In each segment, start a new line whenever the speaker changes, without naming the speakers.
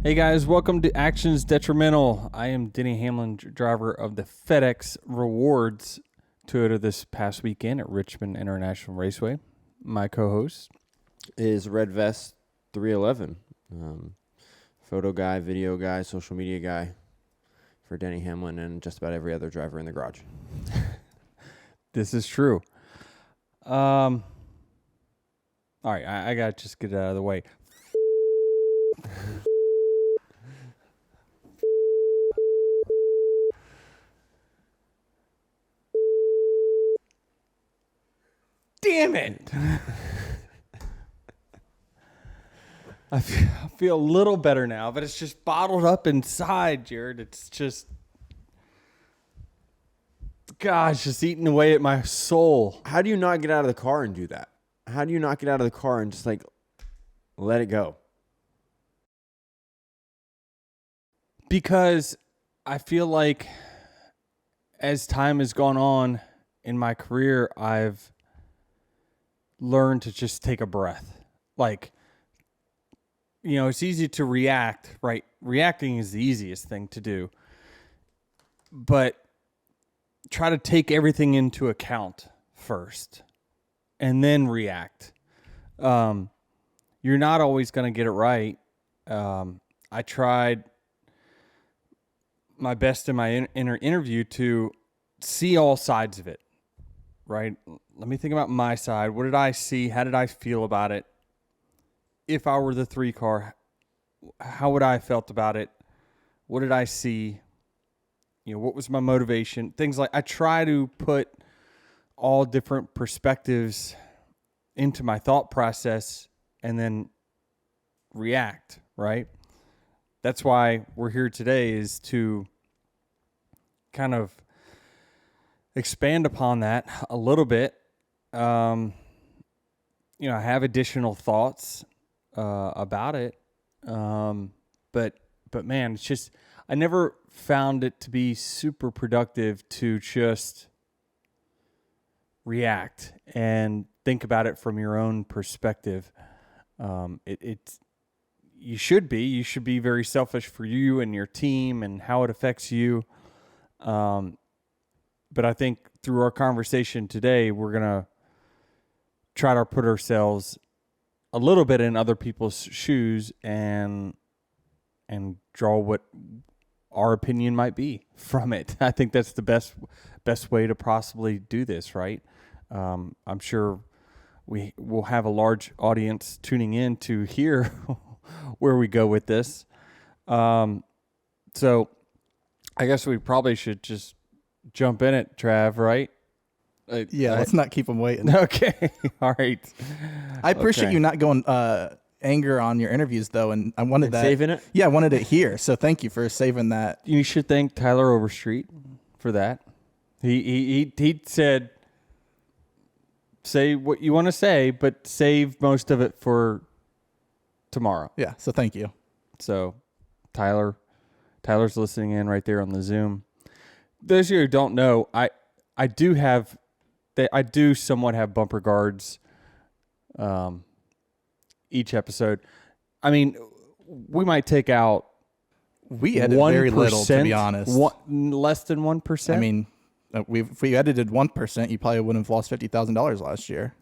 Hey guys, welcome to Actions Detrimental. I am Denny Hamlin, driver of the FedEx Rewards Toyota this past weekend at Richmond International Raceway. My co-host
is Red Vest 311, photo guy, video guy, social media guy for Denny Hamlin and just about every other driver in the garage.
This is true. All right, I got to just get it out of the way. Damn it. I feel a little better now, but it's just bottled up inside, Jared. It's just, gosh, just eating away at my soul.
How do you not get out of the car and do that? How do you not get out of the car and just like let it go?
Because I feel like as time has gone on in my career, I've learned to just take a breath. Like, you know, it's easy to react, right? Reacting is the easiest thing to do. But try to take everything into account first and then react. You're not always going to get it right. I tried my best in my interview to see all sides of it, right? Let me think about my side. What did I see? How did I feel about it? If I were the 3 car, how would I have felt about it? What did I see? You know, what was my motivation? Things like I try to put all different perspectives into my thought process and then react, right? That's why we're here today, is to kind of expand upon that a little bit. I have additional thoughts about it. But man, it's just, I never found it to be super productive to just react and think about it from your own perspective. You should be very selfish for you and your team and how it affects you. But I think through our conversation today, we're going to try to put ourselves a little bit in other people's shoes and draw what our opinion might be from it. I think that's the best way to possibly do this, right? I'm sure we will have a large audience tuning in to hear where we go with this. So I guess we probably should just jump in it, Trav, right?
Let's not keep them waiting.
Okay. All right.
I appreciate you not going anger on your interviews, though, and I wanted that.
Saving it?
Yeah, I wanted it here, so thank you for saving that.
You should thank Tyler Overstreet for that. He said, say what you want to say, but save most of it for tomorrow.
Yeah, so thank you.
So Tyler's listening in right there on the Zoom. Those of you who don't know, I do somewhat have bumper guards each episode. I mean, we might take out
We edit very little, to be honest.
Less than 1%?
I mean, if we edited 1%, you probably wouldn't have lost $50,000 last year.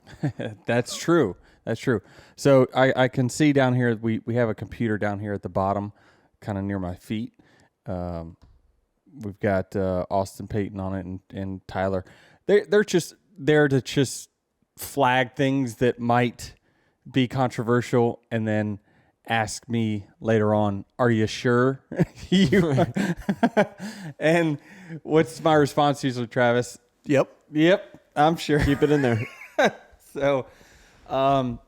That's true. So I can see down here, we have a computer down here at the bottom, kind of near my feet. We've got Austin Payton on it and Tyler. They're just there to just flag things that might be controversial and then ask me later on, are you sure? And what's my response usually, Travis?
Yep,
I'm sure.
Keep it in there.
So, I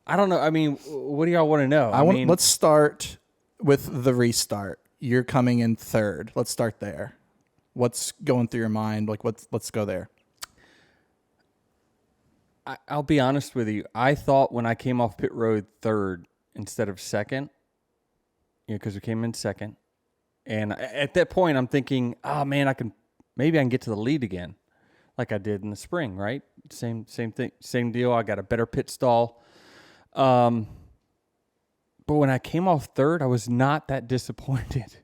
don't know. I mean, what do y'all want to know?
Let's start with the restart. You're coming in third. Let's start there. What's going through your mind? Like, let's go there.
I'll be honest with you. I thought when I came off pit road third instead of second, because we came in second, and at that point I'm thinking, oh man, maybe I can get to the lead again, like I did in the spring, right? Same thing, same deal. I got a better pit stall. But when I came off third, I was not that disappointed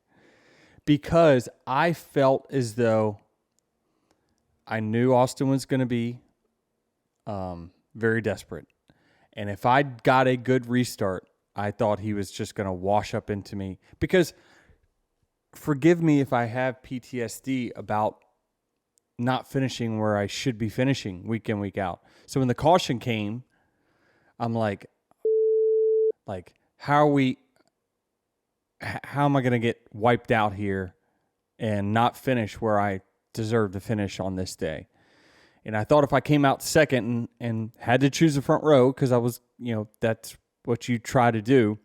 because I felt as though I knew Austin was going to be very desperate. And if I got a good restart, I thought he was just going to wash up into me. Because forgive me if I have PTSD about not finishing where I should be finishing week in, week out. So when the caution came, I'm like, how am I going to get wiped out here and not finish where I deserve to finish on this day? And I thought if I came out second and had to choose the front row, because I was, that's what you try to do,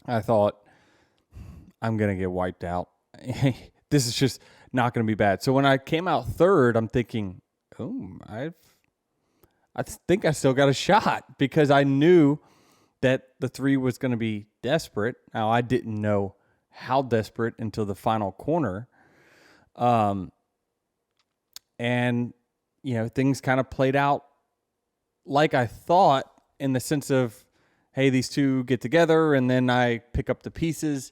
I thought, I'm going to get wiped out. This is just not going to be bad. So when I came out third, I'm thinking, I think I still got a shot, because I knew that the 3 was going to be desperate. Now, I didn't know how desperate until the final corner. And, things kind of played out like I thought, in the sense of, hey, these two get together and then I pick up the pieces.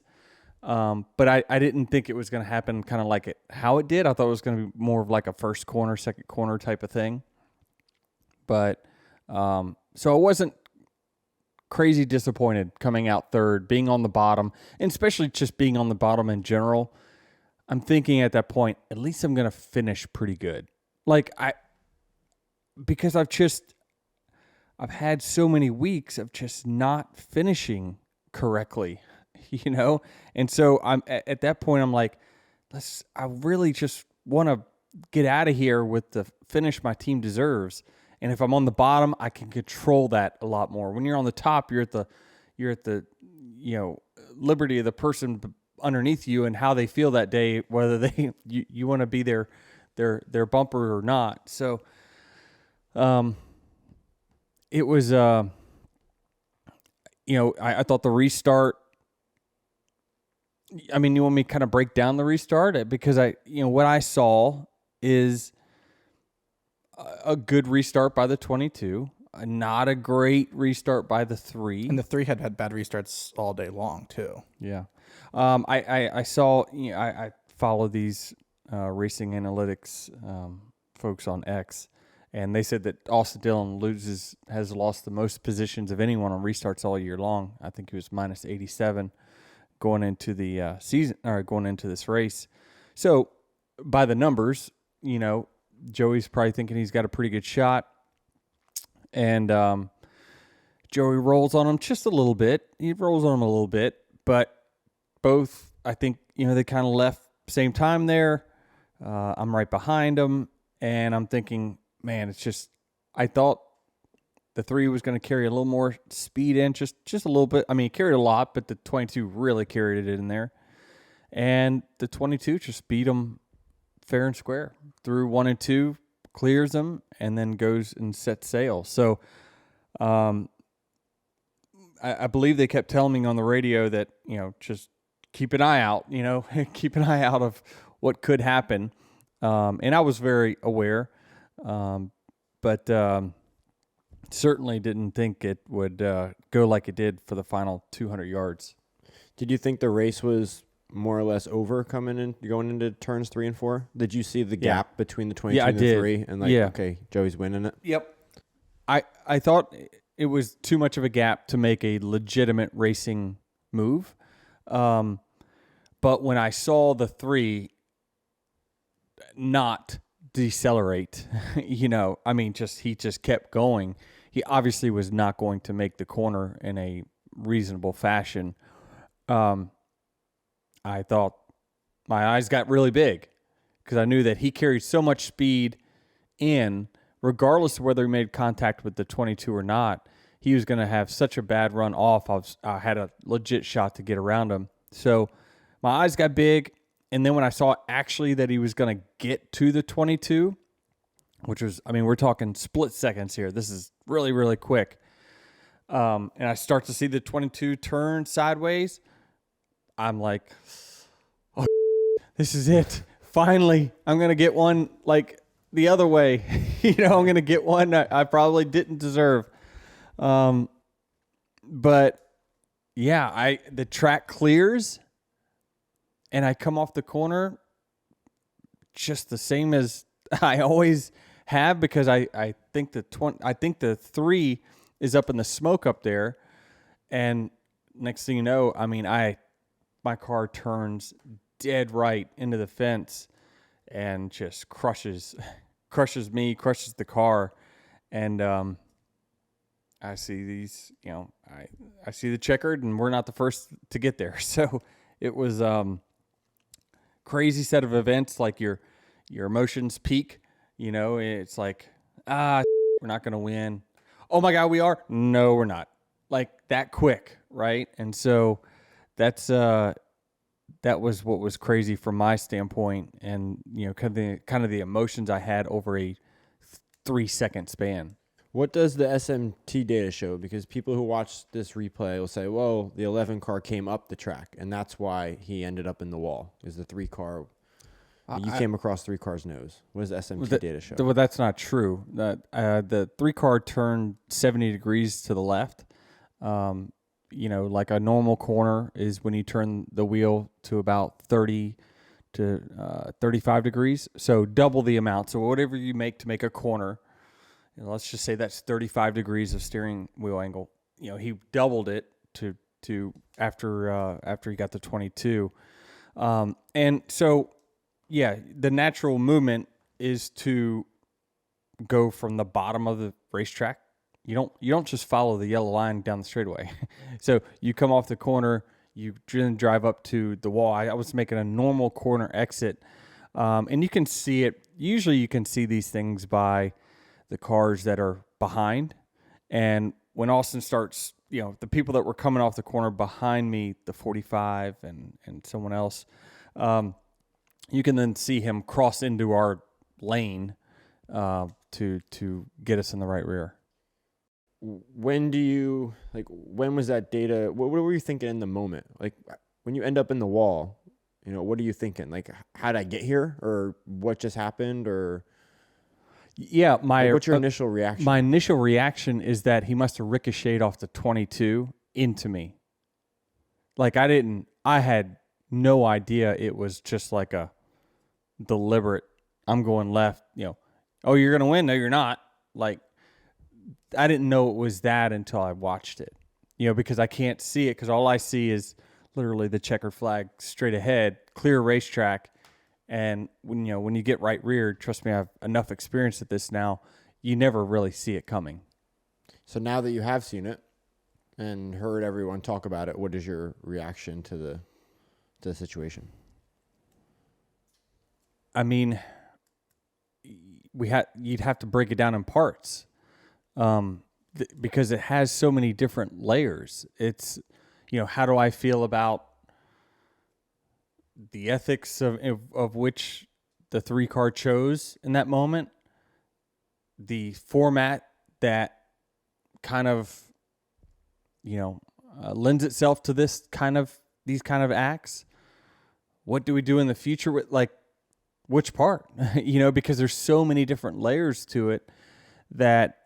But I didn't think it was going to happen kind of like how it did. I thought it was going to be more of like a first corner, second corner type of thing. But so I wasn't crazy disappointed coming out third, being on the bottom, and especially just being on the bottom in general. I'm thinking at that point, at least I'm going to finish pretty good. Because I've had so many weeks of just not finishing correctly, And so I'm at that point, I'm like, I really just want to get out of here with the finish my team deserves. And if I'm on the bottom, I can control that a lot more. When you're on the top, you're at the liberty of the person underneath you and how they feel that day, whether you want to be their bumper or not. So, it was, I thought the restart. I mean, you want me to kind of break down the restart? Because what I saw is a good restart by the 22, not a great restart by the 3.
And the 3 had bad restarts all day long too.
Yeah. I saw, I follow these racing analytics folks on X, and they said that Austin Dillon has lost the most positions of anyone on restarts all year long. I think he was minus 87 going into the season, or going into this race. So by the numbers, Joey's probably thinking he's got a pretty good shot. And Joey rolls on him just a little bit. He rolls on him a little bit, but both, I think, they kind of left same time there. I'm right behind him, and I'm thinking, man, it's just, I thought the 3 was going to carry a little more speed in, just a little bit. I mean, he carried a lot, but the 22 really carried it in there. And the 22 just beat him fair and square through 1 and 2, clears them, and then goes and sets sail. So I believe they kept telling me on the radio that, just keep an eye out, keep an eye out of what could happen. And I was very aware, but certainly didn't think it would go like it did for the final 200 yards.
Did you think the race was more or less over going into turns 3 and 4? Did you see the gap between the 22 and the 3? And okay, Joey's winning it?
Yep. I thought it was too much of a gap to make a legitimate racing move. But when I saw the 3 not decelerate, he just kept going. He obviously was not going to make the corner in a reasonable fashion. I thought my eyes got really big because I knew that he carried so much speed in, regardless of whether he made contact with the 22 or not. He was going to have such a bad run off. I had a legit shot to get around him. So my eyes got big. And then when I saw actually that he was going to get to the 22, which was, we're talking split seconds here. This is really, really quick. And I start to see the 22 turn sideways. I'm like, oh, this is it. Finally, I'm going to get one like the other way. I'm going to get one I probably didn't deserve. But yeah, the track clears and I come off the corner just the same as I always have, because I think the 3 is up in the smoke up there, and next thing you know, I mean, my car turns dead right into the fence and just crushes me, crushes the car, and I see these, I see the checkered, and we're not the first to get there. So it was crazy set of events. Like your emotions peak. It's like, we're not gonna win. Oh my God, we are. No, we're not. Like that quick, right? And so that's that was what was crazy from my standpoint, and kind of the emotions I had over a 3-second span.
What does the SMT data show? Because people who watch this replay will say, "Whoa, the 11 car came up the track, and that's why he ended up in the wall." Is the 3 car? You came across 3 cars' nose. What does the SMT data show?
Well, that's not true. The 3 car turned 70 degrees to the left. Like a normal corner is when you turn the wheel to about 30 to 35 degrees. So double the amount. So whatever you make to make a corner, let's just say that's 35 degrees of steering wheel angle. He doubled it to after he got to 22. And so, yeah, the natural movement is to go from the bottom of the racetrack. You don't just follow the yellow line down the straightaway. So you come off the corner, you then drive up to the wall. I was making a normal corner exit, and you can see it. Usually you can see these things by the cars that are behind. And when Austin starts, the people that were coming off the corner behind me, the 45 and someone else, you can then see him cross into our lane to get us in the right rear.
When was that data? What were you thinking in the moment? Like when you end up in the wall, what are you thinking? Like, how did I get here, or what just happened, or?
Yeah,
what's your initial reaction?
My initial reaction is that he must have ricocheted off the 22 into me. Like I had no idea it was just like a deliberate, I'm going left, oh, you're going to win. No, you're not. Like, I didn't know it was that until I watched it, because I can't see it, because all I see is literally the checkered flag straight ahead, clear racetrack. And when you get right reared, trust me, I have enough experience at this now, you never really see it coming.
So now that you have seen it and heard everyone talk about it, what is your reaction to the situation?
I mean, you'd have to break it down in parts, because it has so many different layers. It's, how do I feel about the ethics of which the 3 car chose in that moment, the format that kind of, lends itself to these kind of acts. What do we do in the future with, like, which part? Because there's so many different layers to it that,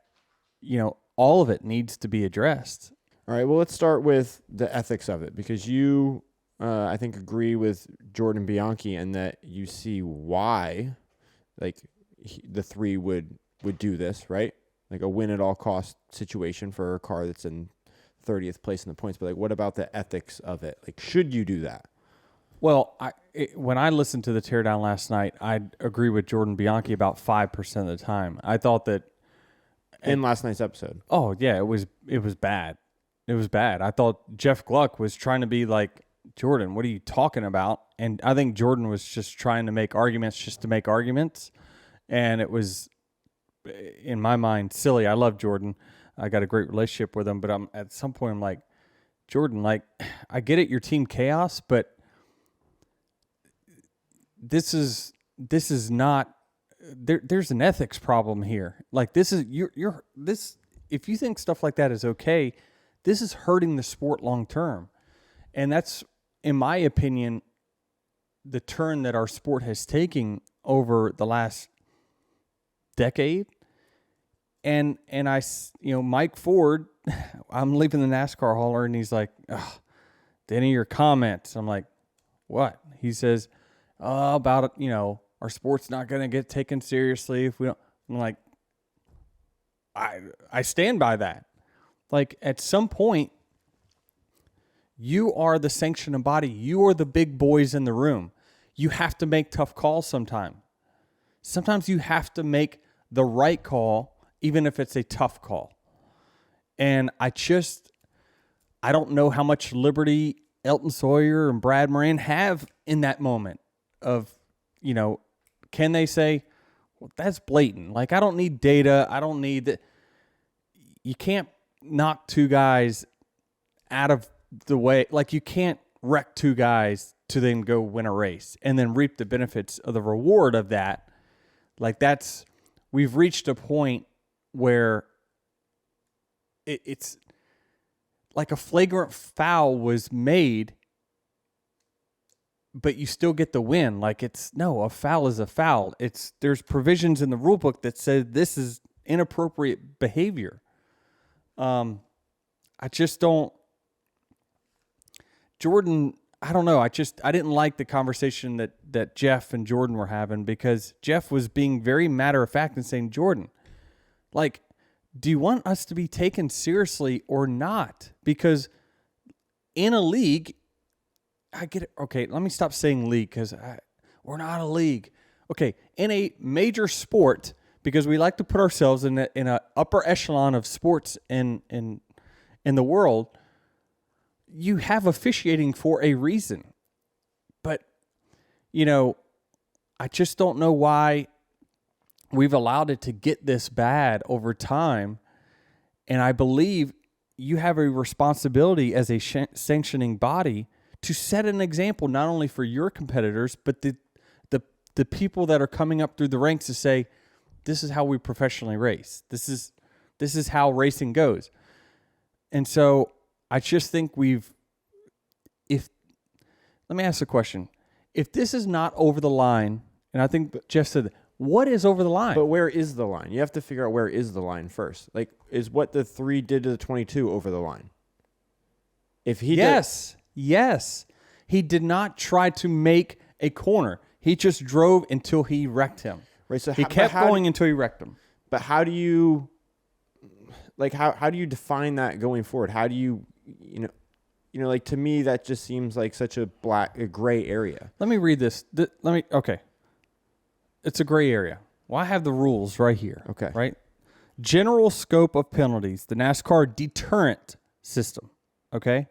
all of it needs to be addressed.
All right, well, let's start with the ethics of it, because you, I think, agree with Jordan Bianchi in that you see why, like, the 3 would do this, right? Like a win-at-all-cost situation for a car that's in 30th place in the points. But, like, what about the ethics of it? Like, should you do that?
Well, when I listened to the teardown last night, I'd agree with Jordan Bianchi about 5% of the time. I thought that
in last night's episode.
Oh yeah, it was bad. It was bad. I thought Jeff Gluck was trying to be like, Jordan, what are you talking about? And I think Jordan was just trying to make arguments just to make arguments, and it was, in my mind, silly. I love Jordan. I got a great relationship with him, but at some point I'm like, Jordan, like, I get it, you're Team Chaos, but this is not. There's an ethics problem here. Like, this is you're this. If you think stuff like that is okay, this is hurting the sport long term, and that's, in my opinion, the turn that our sport has taken over the last decade. And I, Mike Ford I'm leaving the NASCAR hauler, and he's like, Denny, your comments. I'm like, what? He says, about, our sport's not going to get taken seriously if we don't. I'm like, I stand by that. Like, at some point, you are the sanctioning body. You are the big boys in the room. You have to make tough calls sometimes. Sometimes you have to make the right call, even if it's a tough call. And I don't know how much liberty Elton Sawyer and Brad Moran have in that moment of, can they say, well, that's blatant. Like, I don't need data. I don't need that. You can't knock two guys out of the way. Like, you can't wreck two guys to then go win a race and then reap the benefits of the reward of that. Like, we've reached a point where it's like a flagrant foul was made, but you still get the win. Like, a foul is a foul. There's provisions in the rule book that say this is inappropriate behavior. I just don't, Jordan, I don't know. I didn't like the conversation that Jeff and Jordan were having, because Jeff was being very matter of fact and saying, Jordan, like, do you want us to be taken seriously or not? Because in a league, I get it. Okay, let me stop saying league, because we're not a league. Okay, in a major sport, because we like to put ourselves in a upper echelon of sports in the world, you have officiating for a reason. But, I just don't know why we've allowed it to get this bad over time. And I believe you have a responsibility as a sanctioning body to set an example, not only for your competitors, but the people that are coming up through the ranks to say, this is how we professionally race. This is how racing goes. And so I just think let me ask a question. If this is not over the line, and I think Jeff said, what is over the line?
But where is the line? You have to figure out where is the line first. Like, is what the 3 did to the 22 over the line? If he
Yes. He did not try to make a corner. He just drove until he wrecked him.
Right, so
he kept going until he wrecked him.
But how do you, how do you define that going forward? How do you, like, to me, that just seems like such a gray area.
Let me read this. Okay. It's a gray area. Well, I have the rules right here.
Okay.
Right? General scope of penalties, the NASCAR deterrent system. Okay?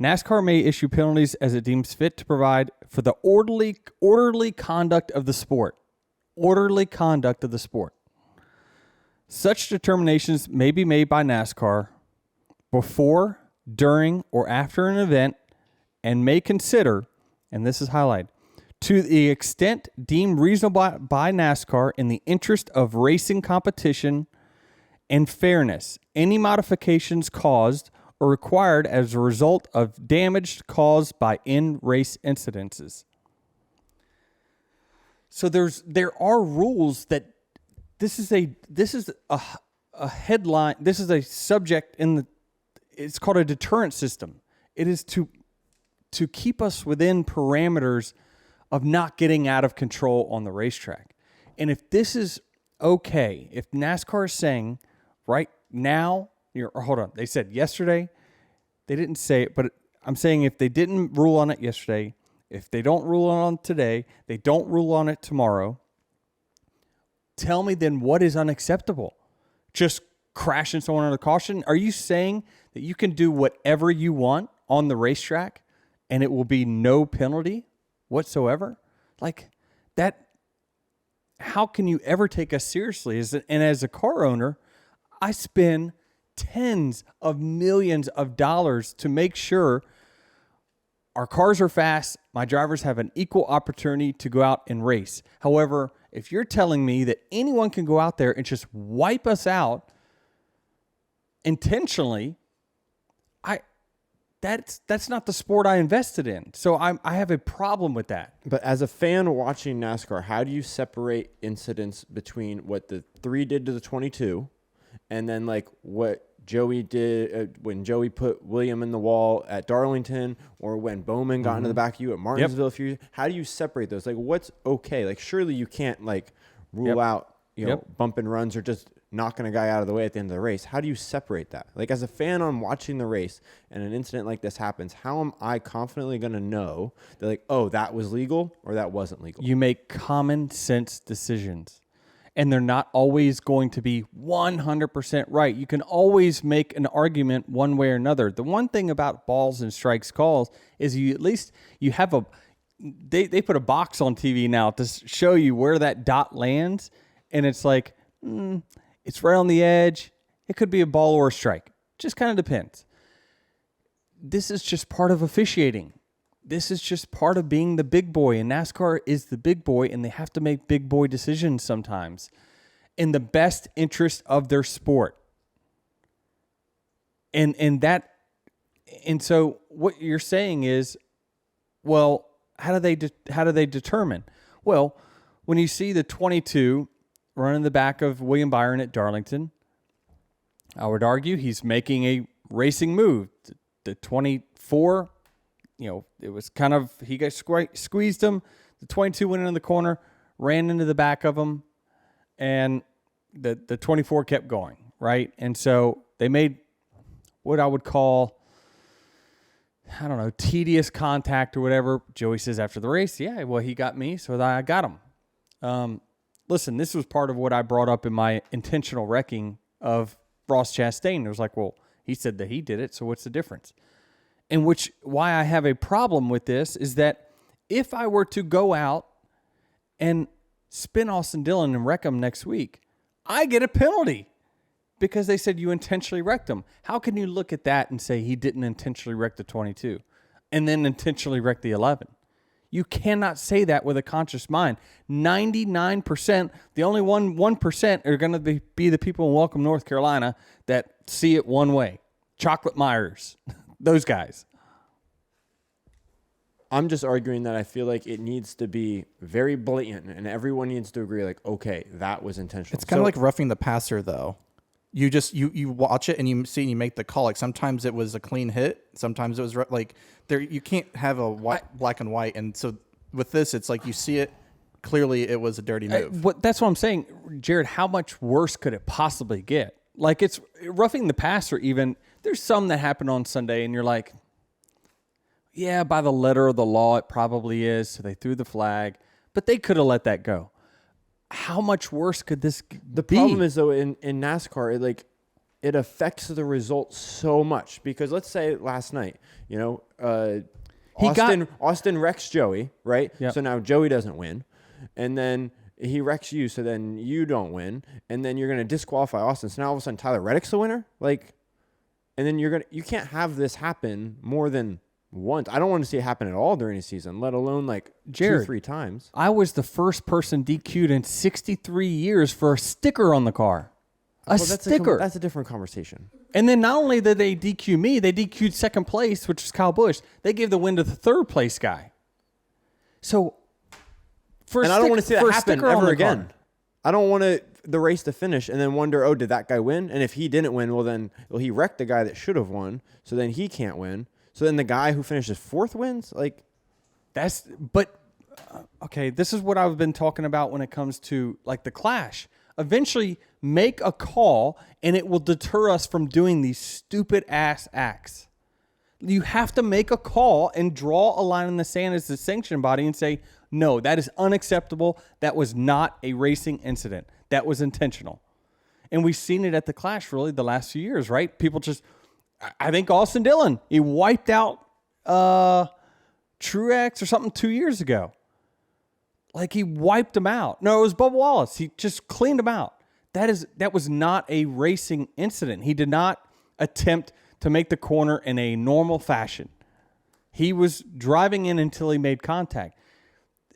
NASCAR may issue penalties as it deems fit to provide for the orderly conduct of the sport. Orderly conduct of the sport. Such determinations may be made by NASCAR before, during, or after an event, and may consider, and this is highlighted, to the extent deemed reasonable by NASCAR in the interest of racing competition and fairness, any modifications caused or required as a result of damage caused by in-race incidences. So there are rules that this is a headline. This is a subject it's called a deterrent system. It is to keep us within parameters of not getting out of control on the racetrack. And if this is okay, if NASCAR is saying right now, hold on, they said yesterday, they didn't say it, but I'm saying if they didn't rule on it yesterday, if they don't rule on it today, they don't rule on it tomorrow, tell me then what is unacceptable? Just crashing someone under caution? Are you saying that you can do whatever you want on the racetrack and it will be no penalty whatsoever? Like that, how can you ever take us seriously? And as a car owner, I spend tens of millions of dollars to make sure our cars are fast, my drivers have an equal opportunity to go out and race. However, if you're telling me that anyone can go out there and just wipe us intentionally, that's not the sport I invested in. So I have a problem with that.
But as a fan watching NASCAR, how do you separate incidents between what the 3 did to the 22 and then like what Joey put William in the wall at Darlington, or when Bowman got into the back of you at Martinsville. How do you separate those? Like, what's okay? Like, surely you can't like rule out bump and runs or just knocking a guy out of the way at the end of the race. How do you separate that? Like, as a fan, I'm watching the race and an incident like this happens. How am I confidently going to know that, like, oh, that was legal or that wasn't legal?
You make common sense decisions, and they're not always going to be 100% right. You can always make an argument one way or another. The one thing about balls and strikes calls is you have they put a box on TV now to show you where that dot lands, and it's like, it's right on the edge. It could be a ball or a strike. Just kind of depends. This is just part of officiating. This is just part of being the big boy. And NASCAR is the big boy, and they have to make big boy decisions sometimes in the best interest of their sport. And so what you're saying is, well, how do they determine? Well, when you see the 22 running the back of William Byron at Darlington, I would argue he's making a racing move. The 24, it was kind of, he got squeezed him. The 22 went into the corner, ran into the back of him, and the 24 kept going, right? And so they made what I would call, I don't know, tedious contact or whatever. Joey says after the race, yeah, well, he got me, so I got him. Listen, this was part of what I brought up in my intentional wrecking of Ross Chastain. It was like, well, he said that he did it, so what's the difference? And why I have a problem with this is that if I were to go out and spin Austin Dillon and wreck him next week, I get a penalty because they said you intentionally wrecked him. How can you look at that and say he didn't intentionally wreck the 22 and then intentionally wreck the 11? You cannot say that with a conscious mind. 99%, the only 1% are going to be the people in Welcome, North Carolina that see it one way. Chocolate Myers, those guys.
I'm just arguing that I feel like it needs to be very blatant, and everyone needs to agree, like, okay, that was intentional.
It's kind of like roughing the passer, though. You just you watch it and you see and you make the call. Like, sometimes it was a clean hit, sometimes it was like there. You can't have a black and white, and so with this, it's like you see it clearly. It was a dirty move.
That's what I'm saying, Jared. How much worse could it possibly get? Like, it's roughing the passer. Even there's some that happened on Sunday, and you're like, yeah, by the letter of the law, it probably is. So they threw the flag, but they could have let that go. How much worse could this be?
The problem is, though, in NASCAR, it affects the result so much. Because let's say last night, Austin wrecks Joey, right?
Yep.
So now Joey doesn't win. And then he wrecks you, so then you don't win. And then you're going to disqualify Austin. So now all of a sudden Tyler Reddick's the winner? And then you can't have this happen more than once. I don't want to see it happen at all during a season, let alone
Jared,
2-3 times.
I was the first person DQ'd in 63 years for a sticker on the car. Sticker.
That's a different conversation.
And then not only did they DQ me, they DQ'd second place, which was Kyle Busch. They gave the win to the third place guy. So,
I don't want to see that happen ever again. I don't want the race to finish and then wonder, did that guy win? And if he didn't win, he wrecked the guy that should have won, so then he can't win. So then the guy who finishes fourth wins?
Okay, this is what I've been talking about when it comes to the clash. Eventually make a call and it will deter us from doing these stupid ass acts. You have to make a call and draw a line in the sand as the sanction body and say, no, that is unacceptable. That was not a racing incident. That was intentional. And we've seen it at the clash really the last few years, right? People just... I think Austin Dillon, he wiped out Truex or something 2 years ago. He wiped him out. No, it was Bubba Wallace. He just cleaned him out. That was not a racing incident. He did not attempt to make the corner in a normal fashion. He was driving in until he made contact.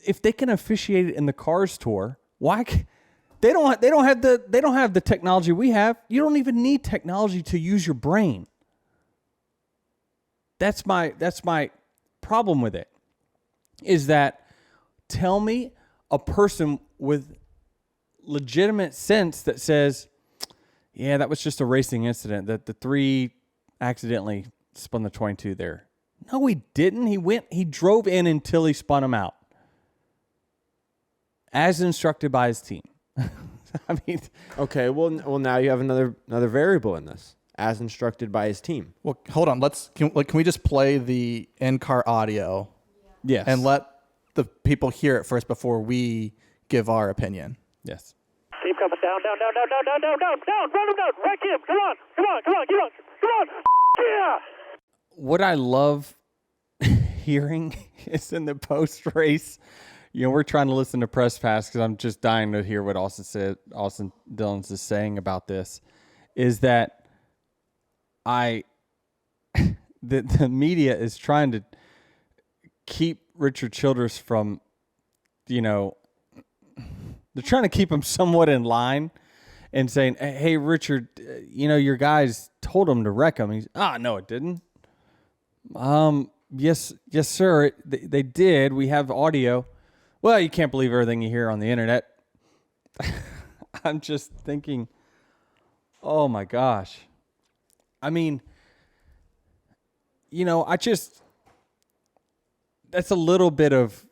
If they can officiate it in the Cars Tour, why? They don't have the technology we have. You don't even need technology to use your brain. That's my problem with it, is that tell me a person with legitimate sense that says, yeah, that was just a racing incident, that the 3 accidentally spun the 22 there. No, he didn't. He drove in until he spun him out, as instructed by his team. I mean,
Okay, well, now you have another variable in this, as instructed by his team.
Well, hold on. Can we just play the in-car audio
yes.
and let the people hear it first before we give our opinion?
Yes.
Keep coming down. Run him down. Wreck him. Come on. Get on. Yeah.
What I love hearing is in the post race. We're trying to listen to press pass because I'm just dying to hear what Austin Dillon's is saying about this. Is that the media is trying to keep Richard Childress from, they're trying to keep him somewhat in line and saying, hey, Richard, your guys told him to wreck him. He's, no, it didn't. Yes, sir. They did. We have audio. Well, you can't believe everything you hear on the internet. I'm just thinking, oh my gosh. I mean, that's a little bit of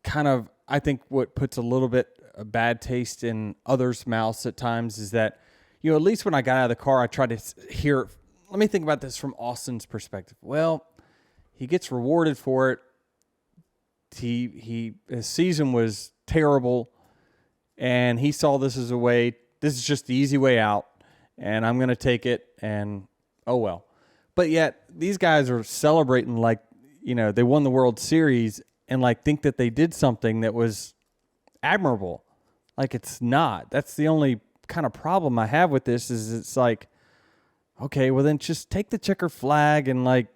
kind of, I think what puts a little bit of bad taste in others' mouths at times is that, at least when I got out of the car, I tried to hear, let me think about this from Austin's perspective. Well, he gets rewarded for it. His season was terrible, and he saw this as this is just the easy way out, and I'm going to take it, and oh well. But yet, these guys are celebrating like, they won the World Series and like think that they did something that was admirable. Like it's not. That's the only kind of problem I have with this is it's like, okay, well then just take the checker flag and like,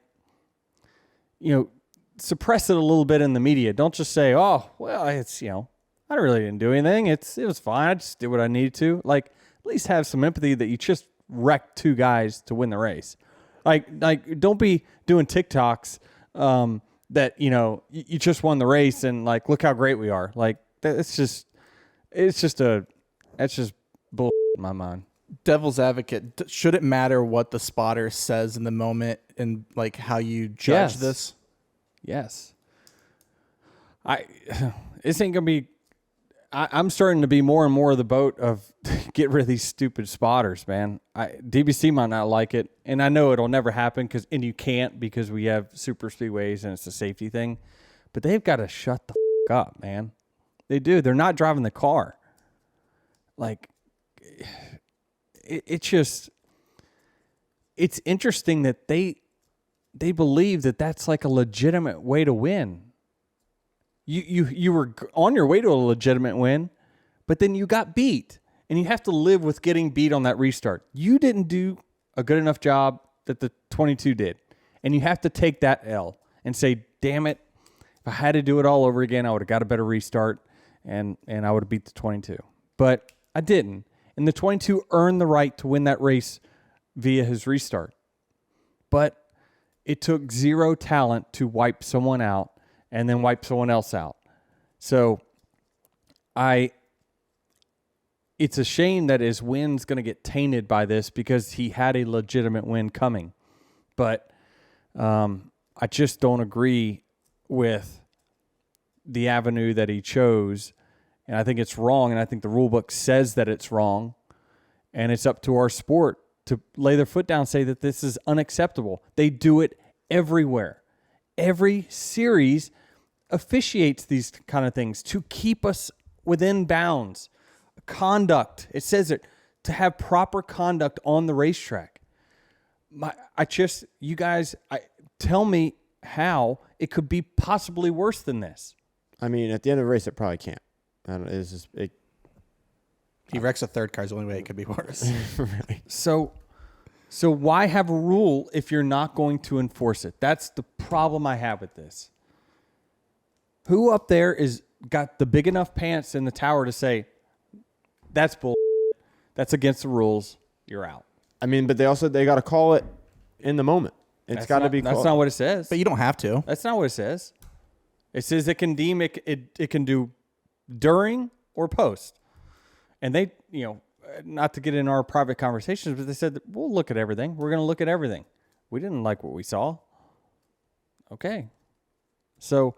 suppress it a little bit in the media. Don't just say, oh, well, it's, I really didn't do anything. It was fine. I just did what I needed to. Like, at least have some empathy that you just wrecked 2 guys to win the race. Like don't be doing TikToks that, you just won the race and like, look how great we are. Like, that's just bull in my mind.
Devil's advocate, should it matter what the spotter says in the moment and like how you judge this?
Yes. This ain't gonna be. I'm starting to be more and more of the boat of get rid of these stupid spotters, man. DBC might not like it, and I know it'll never happen and you can't because we have super speedways and it's a safety thing. But they've got to shut the up, man. They do. They're not driving the car. Like, it's interesting that they believe that that's like a legitimate way to win. You were on your way to a legitimate win, but then you got beat, and you have to live with getting beat on that restart. You didn't do a good enough job that the 22 did, and you have to take that L and say, damn it, if I had to do it all over again, I would have got a better restart, and I would have beat the 22. But I didn't, and the 22 earned the right to win that race via his restart. But it took 0 talent to wipe someone out and then wipe someone else out. So it's a shame that his win's going to get tainted by this because he had a legitimate win coming. But I just don't agree with the avenue that he chose. And I think it's wrong. And I think the rule book says that it's wrong. And it's up to our sport to lay their foot down and say that this is unacceptable. They do it everywhere. Every series officiates these kind of things to keep us within bounds. Conduct, it says it, to have proper conduct on the racetrack. You guys, tell me how it could be possibly worse than this.
I mean, at the end of the race, it probably can't. I don't, it's just,
He wrecks a third car is the only way it could be worse.
right.
So why have a rule if you're not going to enforce it? That's the problem I have with this. Who up there is got the big enough pants in the tower to say, that's bull, that's against the rules, you're out?
I mean, but they got to call it in the moment. It's got to be called.
That's not what it says.
But you don't have to.
That's not what it says. It says it can deem it can do during or post. And they, not to get in our private conversations, but they said, we'll look at everything. We're going to look at everything. We didn't like what we saw. Okay. So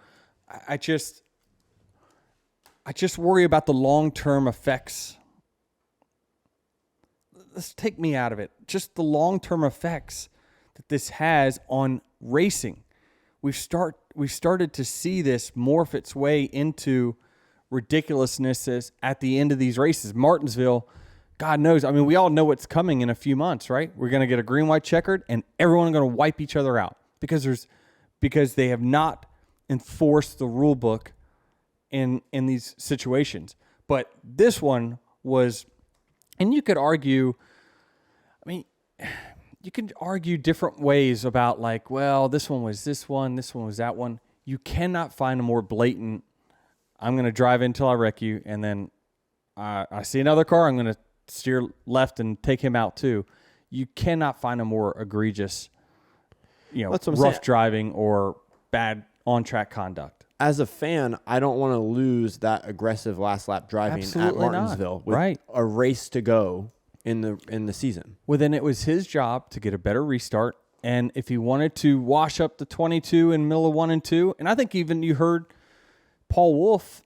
I just worry about the long-term effects. Let's take me out of it. Just the long-term effects that this has on racing. We've started to see this morph its way into ridiculousnesses at the end of these races. Martinsville, God knows. I mean, we all know what's coming in a few months, right? We're going to get a green-white checkered, and everyone's going to wipe each other out because they have not enforced the rule book in these situations. But this one was, and you could argue, I mean, you can argue different ways about like, well, this one was this one was that one. You cannot find a more blatant, I'm going to drive in until I wreck you, and then I see another car, I'm going to steer left and take him out too. You cannot find a more egregious, rough driving or bad on-track conduct.
As a fan, I don't want to lose that aggressive last lap driving
Absolutely
at Martinsville with
right.
a race to go in the season.
Well, then it was his job to get a better restart, and if he wanted to wash up the 22 in middle of 1 and 2, and I think even you heard Paul Wolf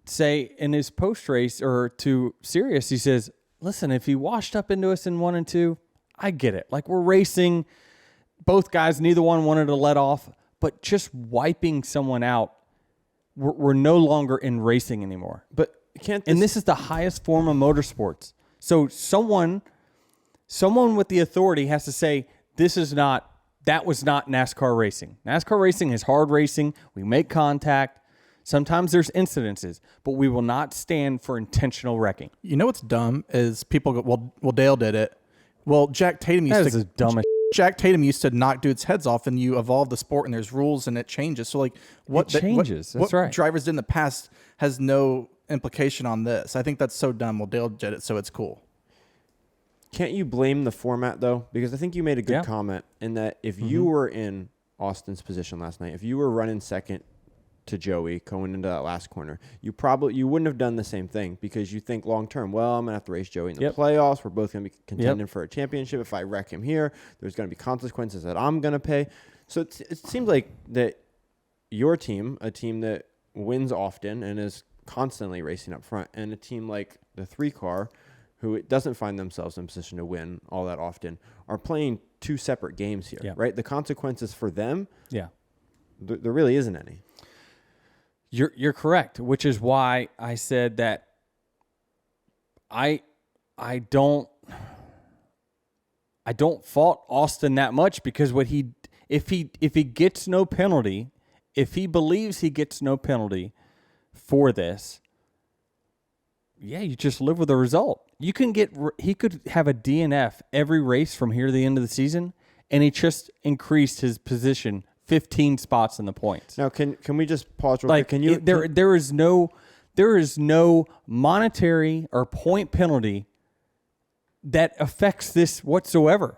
say in his post-race or to Sirius, he says, listen, if he washed up into us in 1 and 2, I get it. Like, we're racing. Both guys, neither one wanted to let off, but just wiping someone out, we're no longer in racing anymore.
But
and this is the highest form of motorsports. So someone with the authority has to say, that was not NASCAR racing. NASCAR racing is hard racing. We make contact. Sometimes there's incidences, but we will not stand for intentional wrecking.
You know what's dumb is people go, well, Dale did it. Well, Jack Tatum Jack Tatum used to knock dudes' heads off, and you evolve the sport, and there's rules, and it changes. So, like, what
changes? That's right.
Drivers did in the past has no implication on this. I think that's so dumb. Well, Dale did it, so it's cool.
Can't you blame the format, though? Because I think you made a good comment in that if you were in Austin's position last night, if you were running second to Joey going into that last corner, you wouldn't have done the same thing because you think long term, well, I'm going to have to race Joey in the playoffs. We're both going to be contending for a championship. If I wreck him here, there's going to be consequences that I'm going to pay. So it seems like that your team, a team that wins often and is constantly racing up front, and a team like the 3-car, who doesn't find themselves in position to win all that often, are playing two separate games here, right? The consequences for them, there really isn't any.
You're correct, which is why I said that I don't fault Austin that much, because if he gets no penalty, if he believes he gets no penalty for this, you just live with the result. He could have a DNF every race from here to the end of the season, and he just increased his position 15 spots in the points.
Now, can we just pause real quick? Can you?
There is no monetary or point penalty that affects this whatsoever.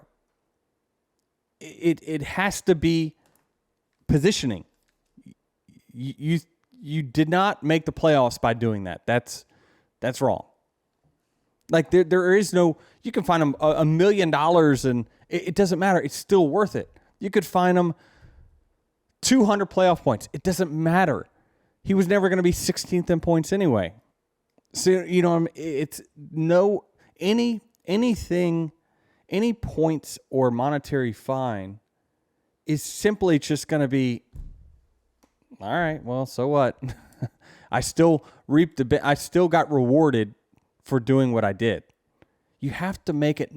It has to be positioning. You did not make the playoffs by doing that. That's wrong. Like there is no. You can find him $1 million and it doesn't matter. It's still worth it. You could find him 200 playoff points. It doesn't matter. He was never going to be 16th in points anyway. So, it's no, anything, any points or monetary fine is simply just going to be, all right, well, so what? I still reaped a bit. I still got rewarded for doing what I did. You have to make it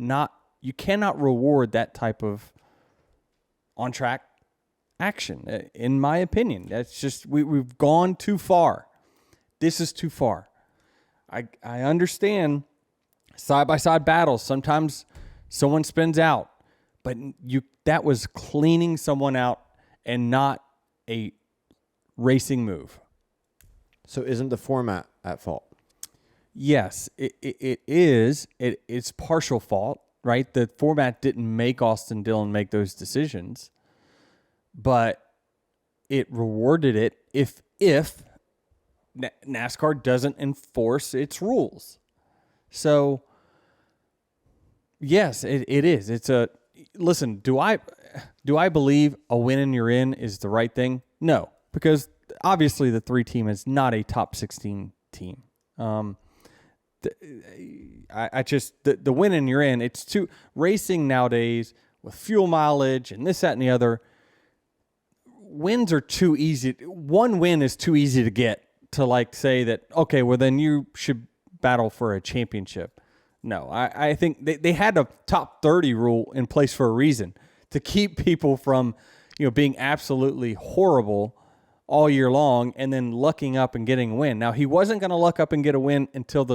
you cannot reward that type of on-track action, in my opinion. That's just, we've gone too far. This is too far. I understand side-by-side battles. Sometimes someone spins out, but that was cleaning someone out and not a racing move.
So isn't the format at fault?
Yes, it is. It's partial fault, right? The format didn't make Austin Dillon make those decisions, but it rewarded it if NASCAR doesn't enforce its rules. So Yes, it is. It's a listen. Do I believe a win and you're in is the right thing? No, because obviously the 3 team is not a top 16 team. I just the win and you're in. It's too racing nowadays with fuel mileage and this, that, and the other. Wins are too easy. One win is too easy to get to like say that, okay, well then you should battle for a championship. No, I think they had a top 30 rule in place for a reason, to keep people from, being absolutely horrible all year long and then lucking up and getting a win. Now, he wasn't going to luck up and get a win until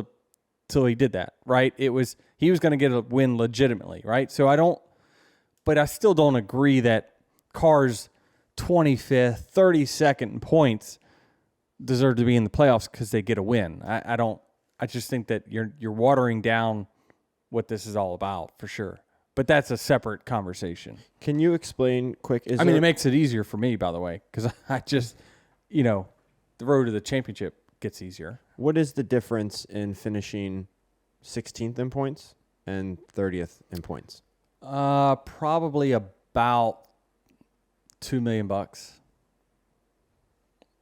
he did that, right? He was going to get a win legitimately, right? So I still don't agree that cars 25th, 32nd in points deserve to be in the playoffs because they get a win. I just think that you're watering down what this is all about for sure. But that's a separate conversation.
Can you explain quick?
It makes it easier for me, by the way, because I just, the road to the championship gets easier.
What is the difference in finishing 16th in points and 30th in points?
Probably about $2 million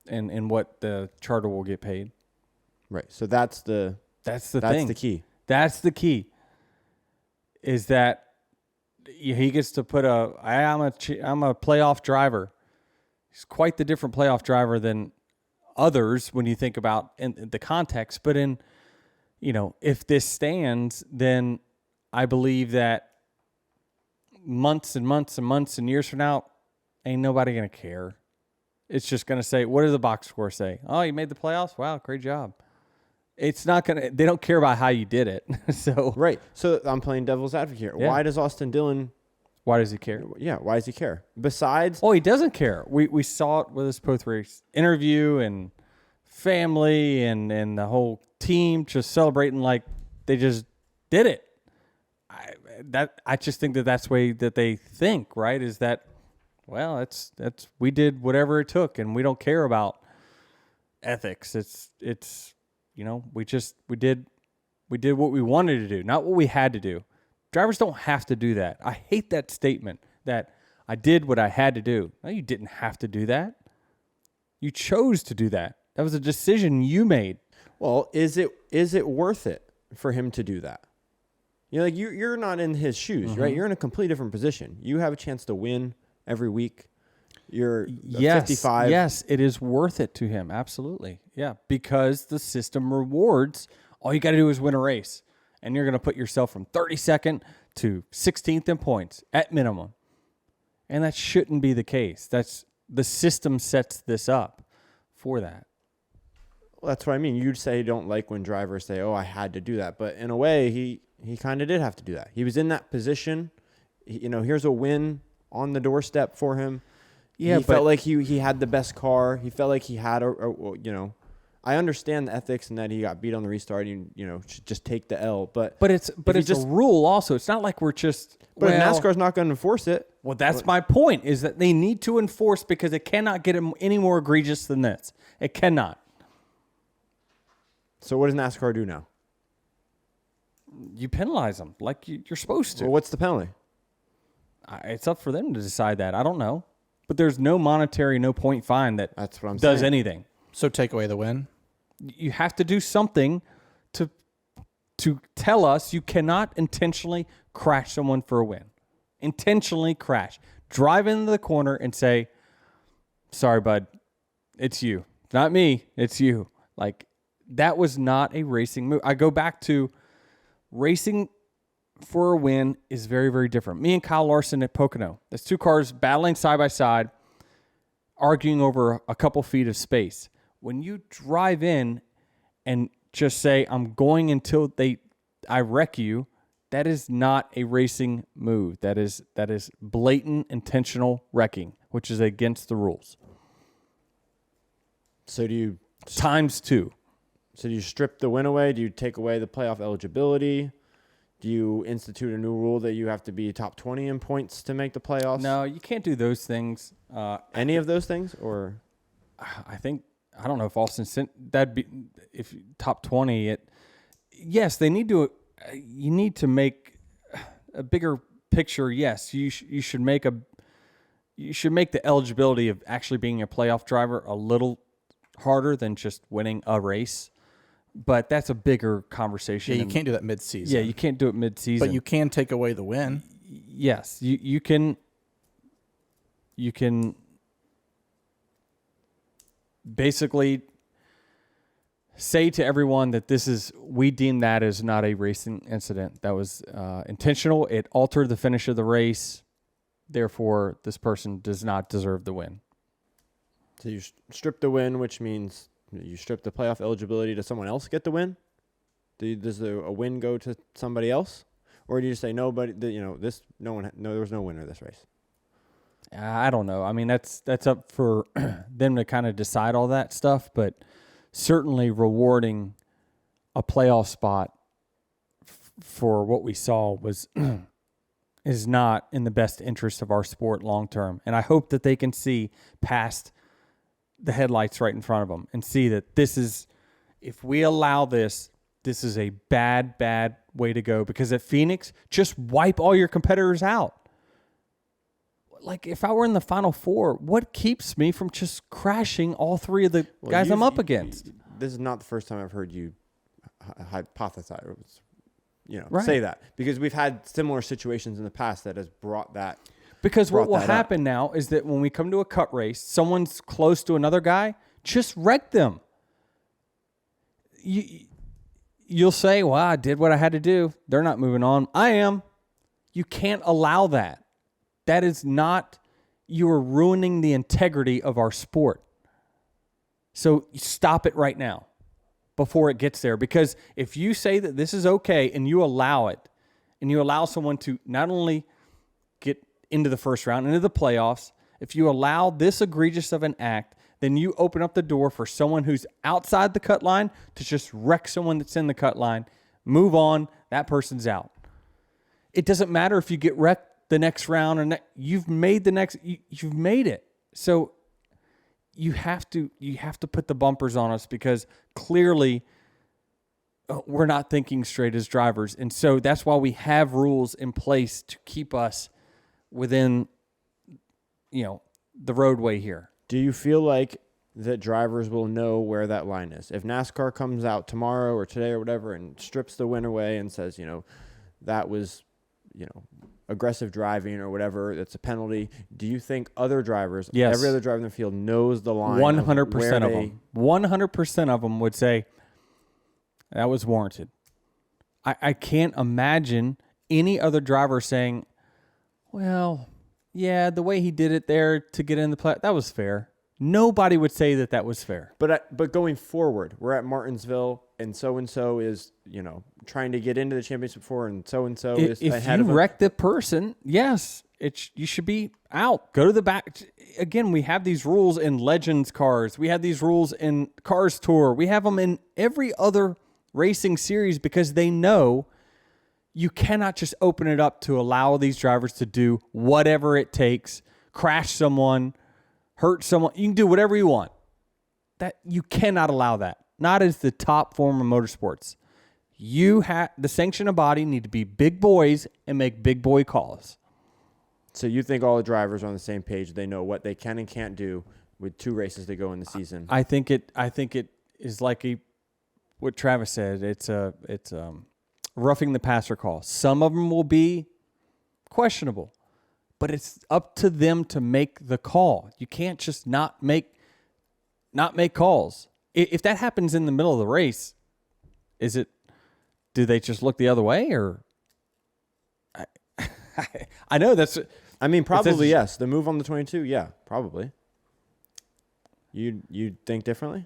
in what the charter will get paid.
Right. So that's the
thing. That's the key. Is that he gets to put I'm a playoff driver. He's quite the different playoff driver than others when you think about in the context. But if this stands, then I believe that months and months and months and years from now, ain't nobody going to care. It's just going to say, what does the box score say? Oh, you made the playoffs? Wow, great job. It's not going to, they don't care about how you did it. So
right. So I'm playing devil's advocate here.
Yeah.
Why does Austin Dillon?
Why does he care?
Yeah. Why does he care? Besides.
Oh, he doesn't care. We saw it with his post-race interview and family and the whole team just celebrating like they just did it. I just think that's the way that they think, right? Is that, well, that's we did whatever it took and we don't care about ethics. It's we did what we wanted to do, not what we had to do. Drivers don't have to do that. I hate that statement that I did what I had to do. No, you didn't have to do that. You chose to do that. That was a decision you made.
Well, is it worth it for him to do that? You're not in his shoes, right? You're in a completely different position. You have a chance to win every week. You're 55.
Yes, it is worth it to him. Absolutely. Yeah, because the system rewards. All you got to do is win a race, and you're going to put yourself from 32nd to 16th in points at minimum. And that shouldn't be the case. The system sets this up for that.
Well, that's what I mean. You'd say you don't like when drivers say, "Oh, I had to do that," but in a way, he kind of did have to do that. He was in that position. Here's a win on the doorstep for him. Yeah, he felt like he had the best car. He felt like he had I understand the ethics and that he got beat on the restart. And, should just take the L. But
it's just a rule. Also, it's not like we're just.
But NASCAR's not going to enforce it.
Well, that's my point. Is that they need to enforce because it cannot get any more egregious than this. It cannot.
So what does NASCAR do now?
You penalize them like you're supposed to.
Well, what's the penalty?
It's up for them to decide that. I don't know. But there's no monetary, no point fine
that's what I'm
does
saying.
anything.
So take away the win?
You have to do something to tell us you cannot intentionally crash someone for a win. Intentionally crash. Drive into the corner and say, sorry, bud, it's you. Not me, it's you. Like, that was not a racing move. I go back to racing for a win is very, very different. Me and Kyle Larson at Pocono. There's two cars battling side by side, arguing over a couple feet of space. When you drive in and just say, I'm going until I wreck you, that is not a racing move. That is blatant, intentional wrecking, which is against the rules.
So do you...
Times 2.
So do you strip the win away? Do you take away the playoff eligibility? Do you institute a new rule that you have to be top 20 in points to make the playoffs?
No, you can't do those things.
Any of those things, or
I don't know if Austin sent that'd be if top 20. Yes, they need to. You need to make picture, yes, you should make the eligibility of actually being a playoff driver a little harder than just winning a race. But that's a bigger conversation.
Yeah, you can't do that mid-season.
Yeah, you can't do it mid-season.
But you can take away the win.
Yes, you can. You can basically say to everyone that we deem that as not a racing incident. That was intentional. It altered the finish of the race. Therefore, this person does not deserve the win.
So you strip the win, which means you strip the playoff eligibility. Does someone else get the win? Does a win go to somebody else, or do you just say nobody? There was no winner this race.
I don't know. I mean, that's up for them to kind of decide all that stuff, but certainly rewarding a playoff spot for what we saw is not in the best interest of our sport long term. And I hope that they can see past the headlights right in front of them and see that if we allow this is a bad way to go. Because at Phoenix, just wipe all your competitors out. Like, if I were in the Final Four, what keeps me from just crashing all three of the guys I'm up against?
This is not the first time I've heard you hypothesize,
Right.
say that. Because we've had similar situations in the past that has brought that.
Because what will happen now is that when we come to a cut race, someone's close to another guy, just wreck them. You'll say, well, I did what I had to do. They're not moving on. I am. You can't allow that. That is not, you are ruining the integrity of our sport. So stop it right now before it gets there. Because if you say that this is okay and you allow it, and you allow someone to not only get into the first round, into the playoffs, if you allow this egregious of an act, then you open up the door for someone who's outside the cut line to just wreck someone that's in the cut line, move on, that person's out. It doesn't matter if you get wrecked the next round or you've made you've made it. So you have to put the bumpers on us, because clearly we're not thinking straight as drivers. And so that's why we have rules in place to keep us within, the roadway here.
Do you feel like that drivers will know where that line is? If NASCAR comes out tomorrow or today or whatever and strips the win away and says, that was, aggressive driving or whatever, that's a penalty. Do you think other drivers,
yes,
every other driver in the field knows the line?
100% of them. 100% of them would say that was warranted. I can't imagine any other driver saying, well, yeah, the way he did it there to get in the play, that was fair. Nobody would say that was fair.
But going forward, we're at Martinsville, and so is, trying to get into the championship before, and so is ahead of him.
If you wreck the person, yes, you should be out. Go to the back. Again, we have these rules in Legends cars. We have these rules in Cars Tour. We have them in every other racing series, because they know you cannot just open it up to allow these drivers to do whatever it takes, crash someone, hurt someone. You can do whatever you want. That you cannot allow that. Not as the top form of motorsports. The sanctioning body need to be big boys and make big boy calls.
So you think all the drivers are on the same page? They know what they can and can't do with 2 races to go in the season.
I think it is like what Travis said. It's roughing the passer call. Some of them will be questionable, but it's up to them to make the call. You can't just not make calls. If that happens in the middle of the race, do they just look the other way, or? I know that's.
I mean, probably yes. The move on the 22, yeah, probably. You think differently?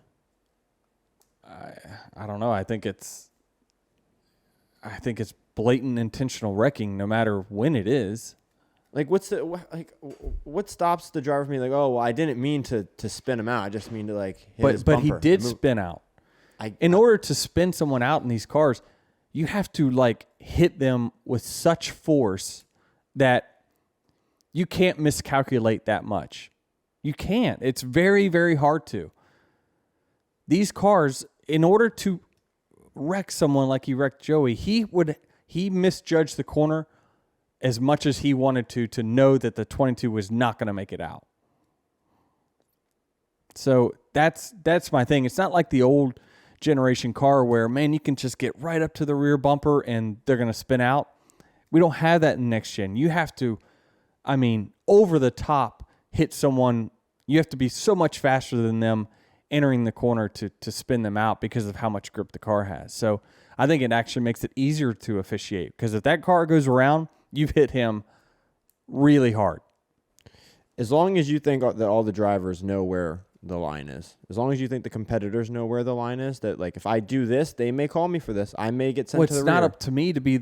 I don't know. I think it's blatant intentional wrecking, no matter when it is.
Like, what stops the driver from being like, oh, well, I didn't mean to spin him out. I just mean to hit his bumper.
But he did spin out. In order to spin someone out in these cars, you have to hit them with such force that you can't miscalculate that much. You can't. It's very, very hard to. These cars, in order to wreck someone like he wrecked Joey, he misjudged the corner as much as he wanted to know that the 22 was not going to make it out. So that's my thing. It's not like the old generation car where, man, you can just get right up to the rear bumper and they're going to spin out. We don't have that in next gen. You have to, over the top hit someone. You have to be so much faster than them entering the corner to spin them out because of how much grip the car has. So I think it actually makes it easier to officiate, because if that car goes around, you've hit him really hard.
As long as you think that all the drivers know where the line is, as long as you think the competitors know where the line is, that like if I do this, they may call me for this. I may get sent to the rear.
It's not up to me to be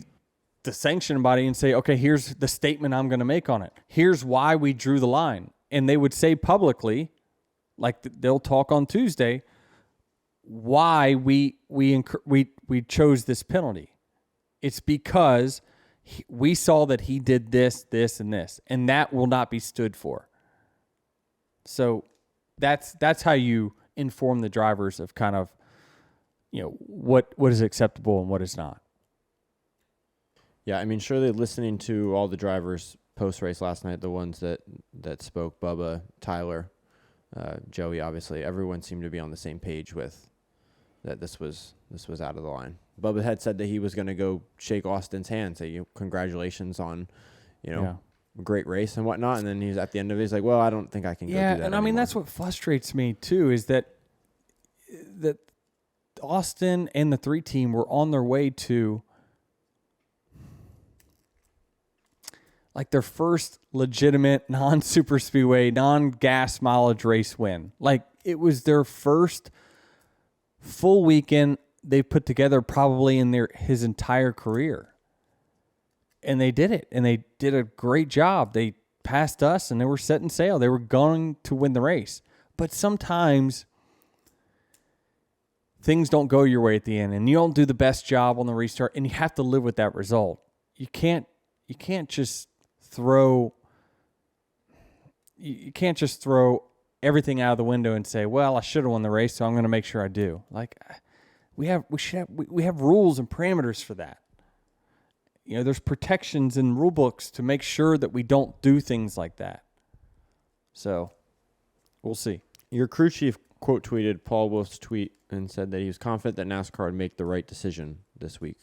the sanctioning body and say, okay, here's the statement I'm going to make on it. Here's why we drew the line. And they would say publicly, like they'll talk on Tuesday, why we chose this penalty. It's because we saw that he did this, this, and this, and that will not be stood for. So that's how you inform the drivers of kind of, what is acceptable and what is not.
Yeah, surely listening to all the drivers post-race last night, the ones that spoke, Bubba, Tyler, Joey, obviously, everyone seemed to be on the same page with that this was out of the line. Bubba had said that he was going to go shake Austin's hand, say, congratulations on, great race and whatnot. And then he's at the end of it, he's like, well, I don't think I can go do that anymore.
That's what frustrates me too, is that Austin and the 3 team were on their way to like their first legitimate non-super speedway, non-gas mileage race win. Like it was their first full weekend they put together probably in his entire career. And they did it, and they did a great job. They passed us, and they were setting sail. They were going to win the race. But sometimes things don't go your way at the end, and you don't do the best job on the restart, and you have to live with that result. You can't just throw everything out of the window and say, well, I should have won the race, so I'm going to make sure I do. Like we have rules and parameters for that. There's protections in rule books to make sure that we don't do things like that. So we'll see.
Your crew chief quote tweeted Paul Wolf's tweet and said that he was confident that NASCAR would make the right decision this week.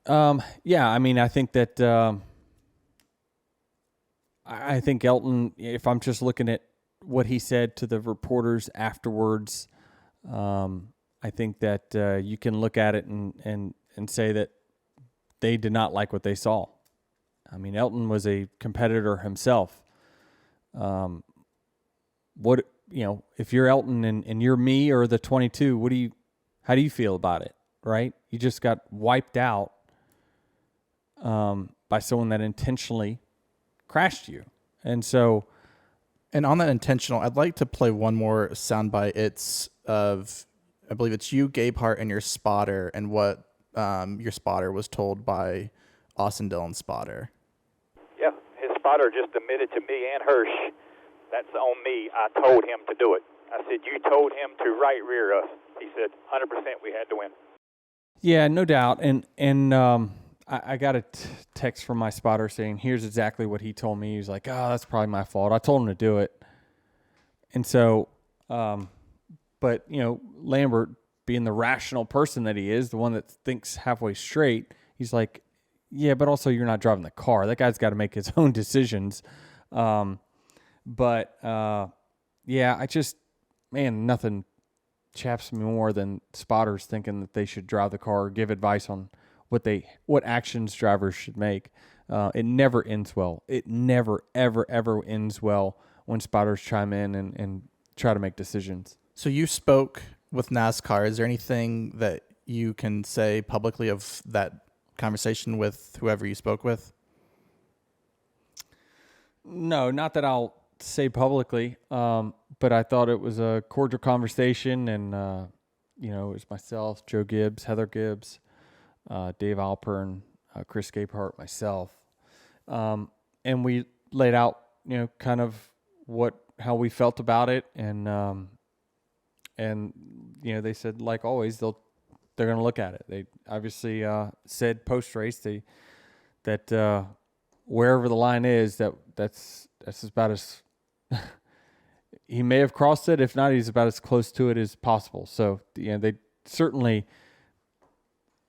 I think that I think Elton, if I'm just looking at what he said to the reporters afterwards, I think that you can look at it and say that they did not like what they saw. Elton was a competitor himself. If you're Elton and you're me or the 22, how do you feel about it? Right? You just got wiped out by someone that intentionally crashed you. And
on that intentional, I'd like to play one more soundbite. It's of, I believe it's you, Gabe Hart, and your spotter, and what your spotter was told by Austin Dillon's spotter.
Yeah, his spotter just admitted to me and Hirsch, that's on me. I told him to do it. I said, you told him to right rear us. He said, 100% we had to win.
Yeah, no doubt. And I got a text from my spotter saying, here's exactly what he told me. He was like, oh, that's probably my fault. I told him to do it. And so, but, Lambert, being the rational person that he is, the one that thinks halfway straight, he's like, yeah, but also you're not driving the car. That guy's got to make his own decisions. Nothing chaps me more than spotters thinking that they should drive the car or give advice on what actions drivers should make. It never ends well. It never, ever, ever ends well when spotters chime in and try to make decisions.
So you spoke with NASCAR. Is there anything that you can say publicly of that conversation with whoever you spoke with?
No, not that I'll say publicly, but I thought it was a cordial conversation, and it was myself, Joe Gibbs, Heather Gibbs, Dave Alpern, Chris Gapehart, myself, and we laid out, kind of how we felt about it, and they said, like always, they're going to look at it. They obviously said post race that wherever the line is, that's about as he may have crossed it. If not, he's about as close to it as possible. So they certainly,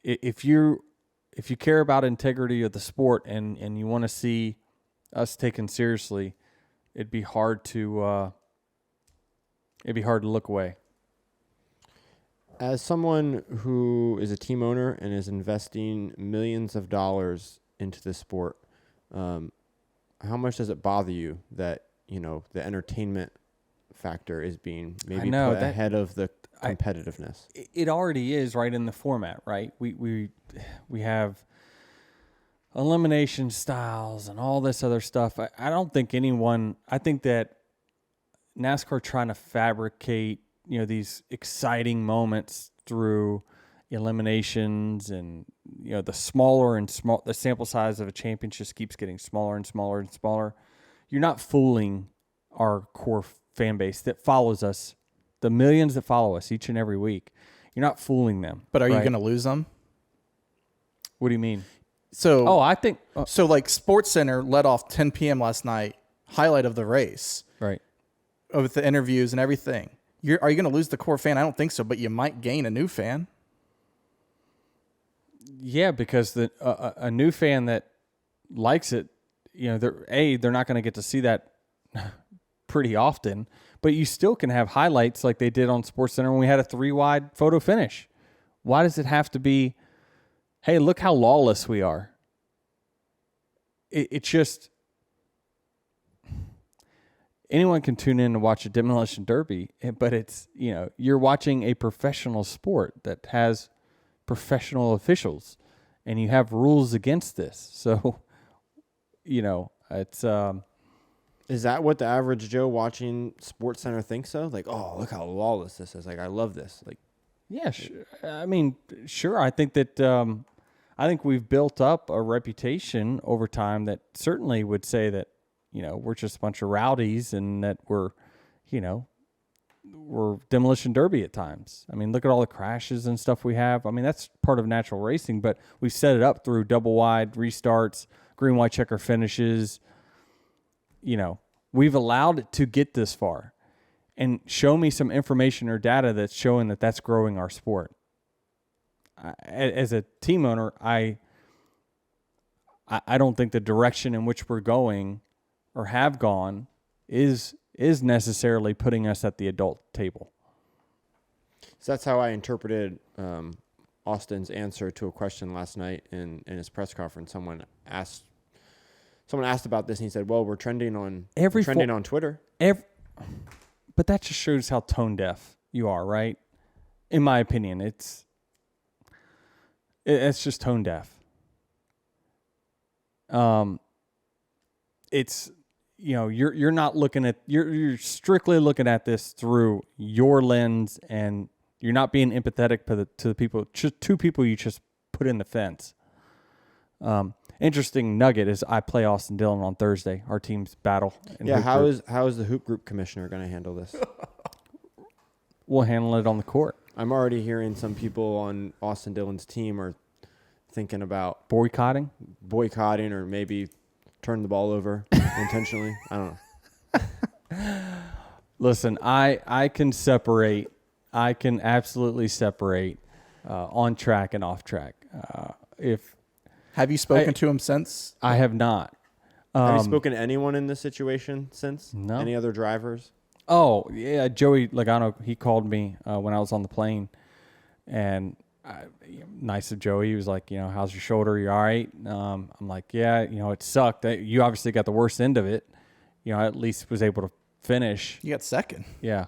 if you care about integrity of the sport and you want to see us taken seriously, it'd be hard to look away.
As someone who is a team owner and is investing millions of dollars into this sport, how much does it bother you that, the entertainment factor is being maybe put ahead of the competitiveness?
It already is right in the format, right? We have elimination styles and all this other stuff. I don't think I think that NASCAR trying to fabricate, these exciting moments through eliminations and, the the sample size of a championship just keeps getting smaller and smaller and smaller. You're not fooling our core fan base that follows us, the millions that follow us each and every week. You're not fooling them.
But are you going to lose them?
What do you mean?
So,
I think
so like SportsCenter let off 10 p.m. last night, highlight of the race,
right,
with the interviews and everything. Are you going to lose the core fan? I don't think so, but you might gain a new fan.
Yeah, because a new fan that likes it, they're not going to get to see that pretty often, but you still can have highlights like they did on SportsCenter when we had a 3-wide photo finish. Why does it have to be, hey, look how lawless we are? It's just, anyone can tune in to watch a demolition derby, but it's, you're watching a professional sport that has professional officials, and you have rules against this. So, it's
Is that what the average Joe watching SportsCenter thinks of? Like, oh, look how lawless this is. Like, I love this. Like,
yeah, I mean, sure. I think that I think we've built up a reputation over time that certainly would say that, we're just a bunch of rowdies and that we're demolition derby at times. I mean, look at all the crashes and stuff we have. I mean, that's part of natural racing, but we've set it up through double wide restarts, green, white checker finishes. We've allowed it to get this far. And show me some information or data that's showing that that's growing our sport. As a team owner, I don't think the direction in which we're going or have gone is necessarily putting us at the adult table.
So that's how I interpreted Austin's answer to a question last night in his press conference. Someone asked about this, and he said, "Well, we're trending on on Twitter."
But that just shows how tone deaf you are, right? In my opinion, it's just tone deaf. It's you're not looking at you're strictly looking at this through your lens, and you're not being empathetic to the people, two people you just put in the fence. Interesting nugget is I play Austin Dillon on Thursday. Our team's battle.
Yeah, how is the hoop group commissioner going to handle this?
We'll handle it on the court.
I'm already hearing some people on Austin Dillon's team are thinking about
boycotting
or maybe turn the ball over intentionally. I don't know.
Listen, I can absolutely separate on track and off track.
Have you spoken to him since?
I have not.
Have you spoken to anyone in this situation since?
No.
Any other drivers?
Oh, yeah. Joey Logano, he called me when I was on the plane. And nice of Joey. He was like, how's your shoulder? You all right? I'm like, yeah, it sucked. You obviously got the worst end of it. I at least was able to finish.
You got second.
Yeah.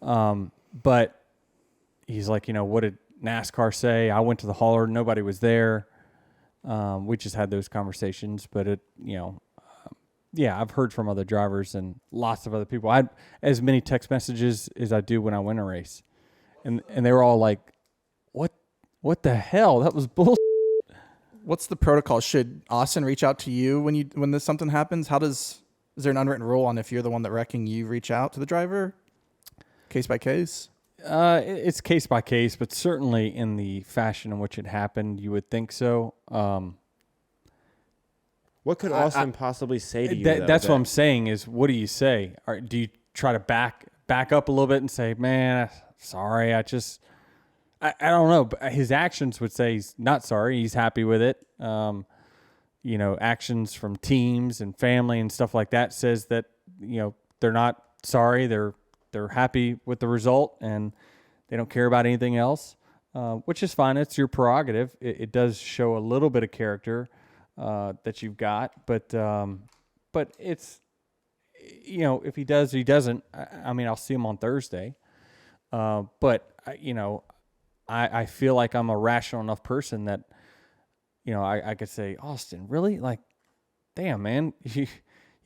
But he's like, what did NASCAR say? I went to the hauler. Nobody was there. We just had those conversations, but I've heard from other drivers and lots of other people. I had as many text messages as I do when I win a race, and they were all like, "What the hell? That was bull."
What's the protocol? Should Austin reach out to you when something happens? Is there an unwritten rule on if you're the one that wrecking, you reach out to the driver, case by case?
It's case by case, but certainly in the fashion in which it happened, you would think so.
What could Austin possibly say to you?
That's what I'm saying is, what do you say? Or do you try to back up a little bit and say, man, sorry, I don't know. But his actions would say he's not sorry. He's happy with it. Actions from teams and family and stuff like that says that, they're not sorry. They're happy with the result and they don't care about anything else, which is fine. It's your prerogative. It does show a little bit of character that you've got, but it's, if he does, he doesn't. I mean, I'll see him on Thursday, but I feel like I'm a rational enough person that, I could say, Austin, really? Like, damn, man, you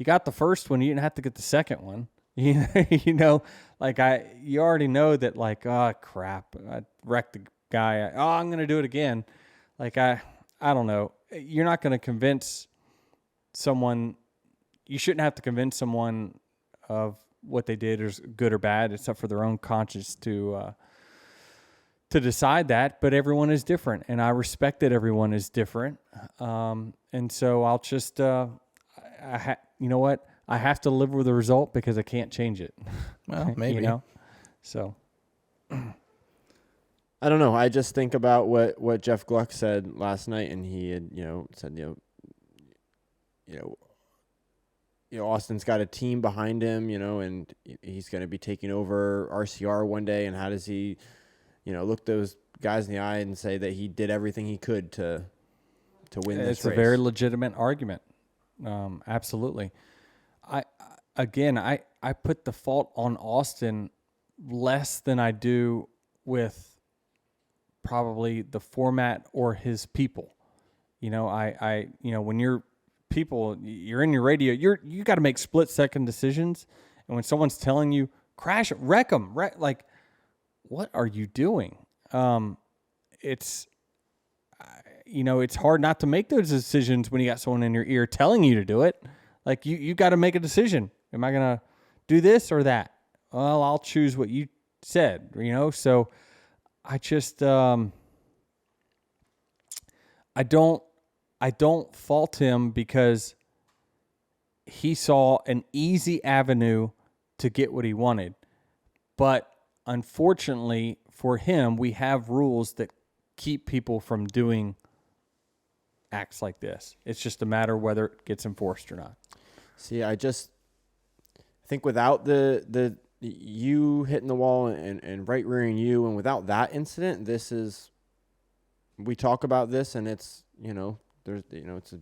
got the first one. You didn't have to get the second one. You already know that, like, oh, crap, I wrecked the guy. I'm going to do it again. Like, I don't know. You're not going to convince someone. You shouldn't have to convince someone of what they did is good or bad. It's up for their own conscience to decide that. But everyone is different, and I respect that everyone is different. And so I'll just, you know what? I have to live with the result because I can't change it.
Well, maybe.
So I don't know. I just think about what Jeff Gluck said last night, and he had, said, Austin's got a team behind him, and he's going to be taking over RCR one day. And how does he, look those guys in the eye and say that he did everything he could to win this race?
It's a very legitimate argument. Absolutely. I put the fault on Austin less than I do with probably the format or his people. When you're people, you're in your radio, you got to make split-second decisions. And when someone's telling you, crash, wreck them, like, what are you doing? It's hard not to make those decisions when you got someone in your ear telling you to do it. Like, you got to make a decision. Am I going to do this or that? Well, I'll choose what you said, So I just, I don't fault him because he saw an easy avenue to get what he wanted. But unfortunately for him, we have rules that keep people from doing acts like this. It's just a matter of whether it gets enforced or not.
See, I think without the you hitting the wall and right rearing you, and without that incident, we talk about this, and it's, there's, it's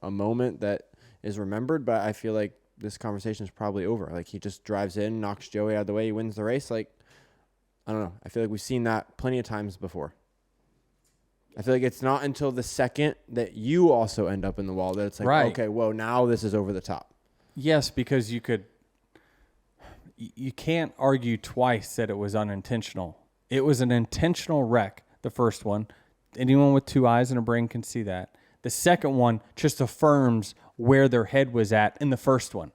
a moment that is remembered, but I feel like this conversation is probably over. Like, he just drives in, knocks Joey out of the way, he wins the race. Like, I don't know. I feel like we've seen that plenty of times before. I feel like it's not until the second that you also end up in the wall that it's like,
right.
Okay, well, now this is over the top.
Yes, because you can't argue twice that it was unintentional. It was an intentional wreck, the first one. Anyone with two eyes and a brain can see that. The second one just affirms where their head was at in the first one.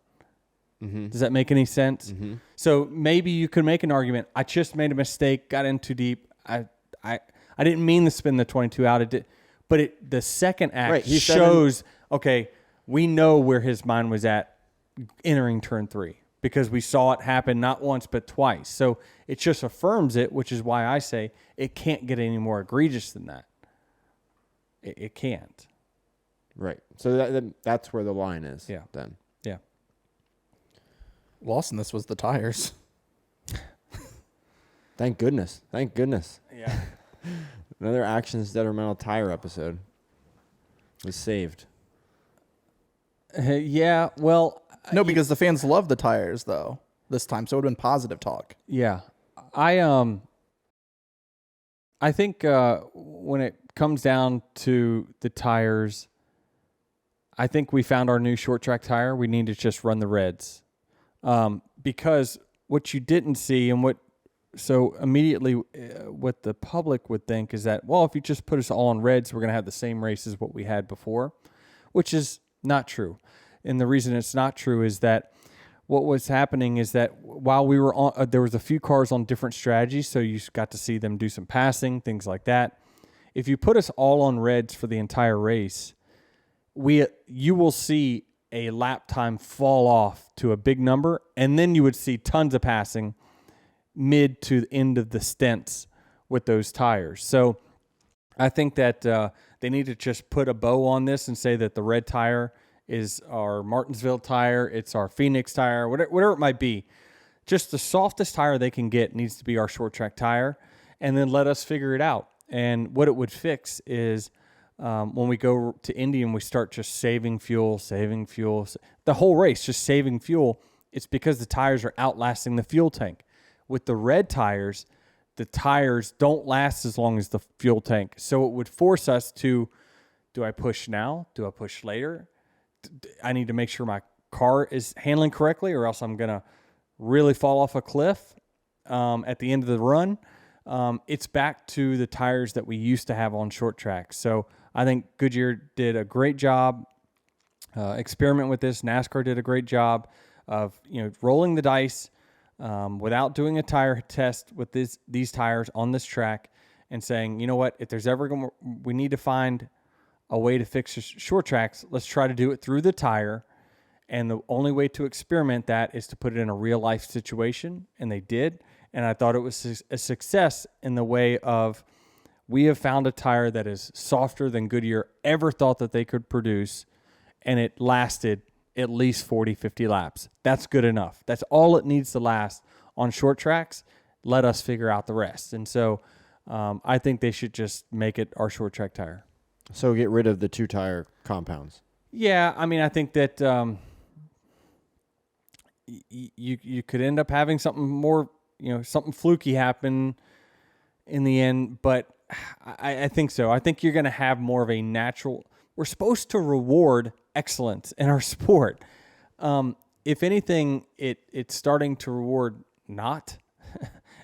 Mm-hmm. Does that make any sense? Mm-hmm. So maybe you could make an argument. I just made a mistake, got in too deep. I didn't mean to spin the 22 out. It did, but the second act shows, okay, we know where his mind was at entering turn 3 because we saw it happen not once but twice. So it just affirms it, which is why I say it can't get any more egregious than that. It can't.
Right. So that's where the line is.
Yeah.
Then.
Yeah.
Lost in this was the tires.
Thank goodness.
Yeah.
Another Actions Detrimental tire episode was saved.
Yeah. Well.
No, because the fans love the tires though this time, so it would have been positive talk.
Yeah. I think when it comes down to the tires, I think we found our new short track tire. We need to just run the reds. Because what you didn't see and so immediately what the public would think is that, well, if you just put us all on reds, we're going to have the same race as what we had before, which is not true. And the reason it's not true is that what was happening is that while we were on, there was a few cars on different strategies, so you got to see them do some passing, things like that. If you put us all on reds for the entire race, you will see a lap time fall off to a big number, and then you would see tons of passing mid to the end of the stints with those tires. So I think that they need to just put a bow on this and say that the red tire is our Martinsville tire, it's our Phoenix tire, whatever it might be. Just the softest tire they can get needs to be our short track tire, and then let us figure it out. And what it would fix is when we go to Indy and we start just saving fuel, the whole race, just saving fuel, it's because the tires are outlasting the fuel tank. With the red tires, the tires don't last as long as the fuel tank. So it would force us to, do I push now? Do I push later? I need to make sure my car is handling correctly, or else I'm going to really fall off a cliff at the end of the run. It's back to the tires that we used to have on short tracks. So I think Goodyear did a great job experiment with this. NASCAR did a great job of rolling the dice without doing a tire test with these tires on this track, and saying, you know what, if there's ever we need to find a way to fix short tracks, let's try to do it through the tire. And the only way to experiment that is to put it in a real life situation, and they did. And I thought it was a success in the way of, we have found a tire that is softer than Goodyear ever thought that they could produce, and it lasted at least 40, 50 laps. That's good enough. That's all it needs to last on short tracks. Let us figure out the rest. And so I think they should just make it our short track tire.
So get rid of the 2-tire compounds.
Yeah, I mean, I think that you could end up having something more, something fluky happen in the end, but I think so. I think you're going to have more of a natural. We're supposed to reward excellence in our sport. If anything, it's starting to reward not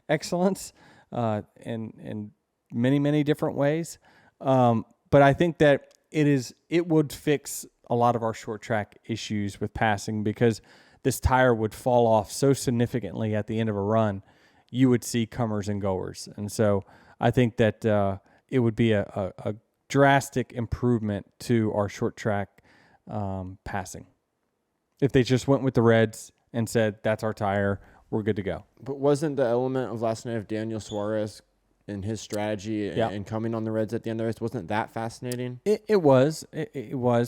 excellence in many, many different ways. But I think that it would fix a lot of our short track issues with passing, because this tire would fall off so significantly at the end of a run, you would see comers and goers. And so I think that it would be a drastic improvement to our short track passing if they just went with the reds and said, that's our tire, we're good to go.
But wasn't the element of last night of Daniel Suarez and his strategy and coming on the reds at the end of the race, wasn't that fascinating?
It was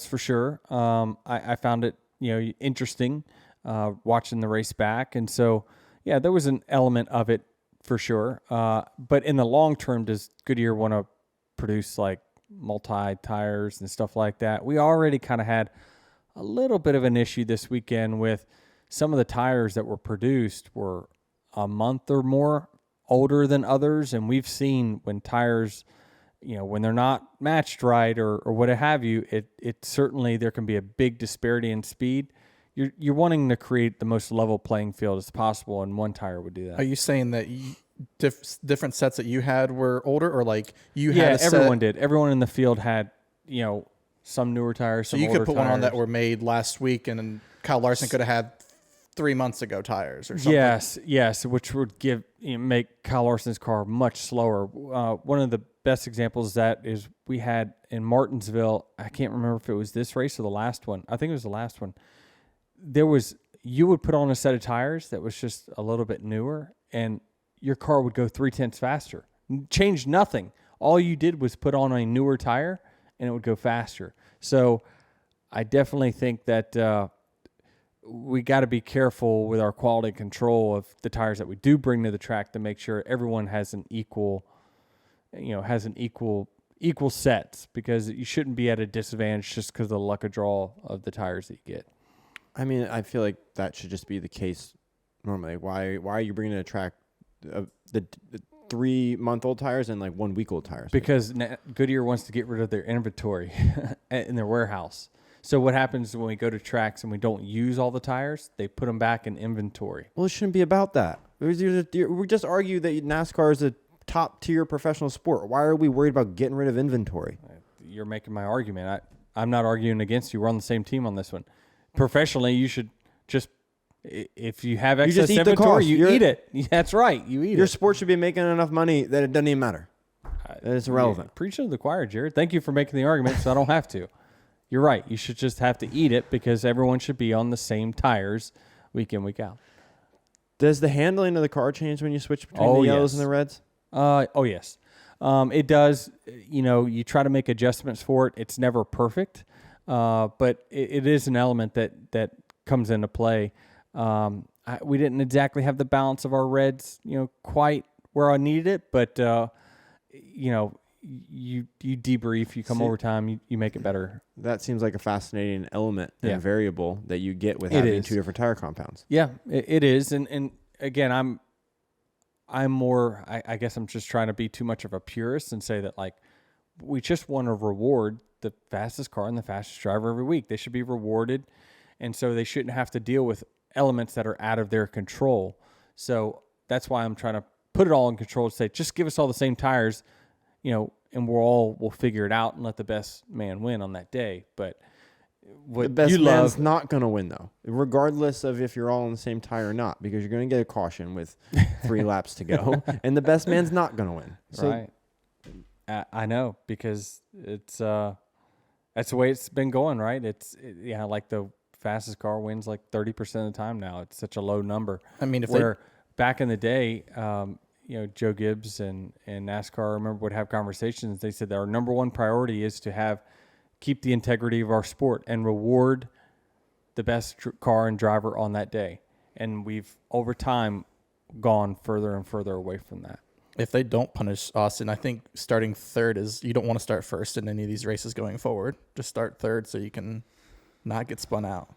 for sure. I found it interesting watching the race back, and so there was an element of it for sure. But in the long term, does Goodyear want to produce like multi tires and stuff like that? We already kind of had a little bit of an issue this weekend with some of the tires that were produced were a month or more older than others, and we've seen when tires, when they're not matched right or what have you, it certainly, there can be a big disparity in speed. You're wanting to create the most level playing field as possible, and one tire would do that.
Are you saying that different sets that you had were older, or like you had?
Everyone did. Everyone in the field had some newer tires.
So
some
you
older
could put
tires.
one on that were made last week, and then Kyle Larson could have had 3 months ago tires or something.
Yes, which would make Kyle Larson's car much slower. One of the best examples of that is we had in Martinsville. I can't remember if it was this race or the last one. I think it was the last one. You would put on a set of tires that was just a little bit newer, and your car would go 0.3 faster. Change nothing. All you did was put on a newer tire, and it would go faster. So I definitely think that we got to be careful with our quality control of the tires that we do bring to the track to make sure everyone has an equal sets, because you shouldn't be at a disadvantage just because of the luck of draw of the tires that you get.
I mean, I feel like that should just be the case normally. Why are you bringing to the track the 3-month-old tires and like 1-week-old tires?
Because Goodyear wants to get rid of their inventory in their warehouse. So what happens when we go to tracks and we don't use all the tires? They put them back in inventory.
Well, it shouldn't be about that. We just argue that NASCAR is a top-tier professional sport. Why are we worried about getting rid of inventory?
You're making my argument. I'm not arguing against you. We're on the same team on this one. Professionally, you should just, if you have excess inventory, you eat it. That's right. You eat it.
Your sport should be making enough money that it doesn't even matter. That it's irrelevant.
Preaching to the choir, Jared. Thank you for making the argument, so I don't have to. you're right. You should just have to eat it because everyone should be on the same tires week in, week out.
Does the handling of the car change when you switch between
Oh,
the yellows
yes.
and the reds?
Oh, yes. It does. You know, you try to make adjustments for it. It's never perfect, but it is an element that comes into play. We didn't exactly have the balance of our reds, you know, quite where I needed it, but, you know, you debrief, you come over time, you make it better.
That seems like a fascinating element and variable that you get with
It
having
is.
two different tire compounds.
Yeah, it is. And again, I'm more, I guess I'm just trying to be too much of a purist and say that, like, we just want to reward the fastest car and the fastest driver every week. They should be rewarded. And so they shouldn't have to deal with elements that are out of their control. So that's why I'm trying to put it all in control to say, just give us all the same tires, you know, and we'll figure it out and let the best man win on that day. But what
The best
you
man's
love,
not going to win, though, regardless of if you're all on the same tire or not, because you're going to get a caution with 3 laps to go, and the best man's not going to win. So
right? I know, because it's that's the way it's been going, right? Like the fastest car wins like 30% of the time now. It's such a low number.
I mean,
Back in the day, you know, Joe Gibbs and NASCAR, I remember, would have conversations. They said that our number one priority is to keep the integrity of our sport and reward the best car and driver on that day. And we've, over time, gone further and further away from that.
if they don't punish Austin, I think starting third you don't want to start first in any of these races going forward. Just start third so you can not get spun out.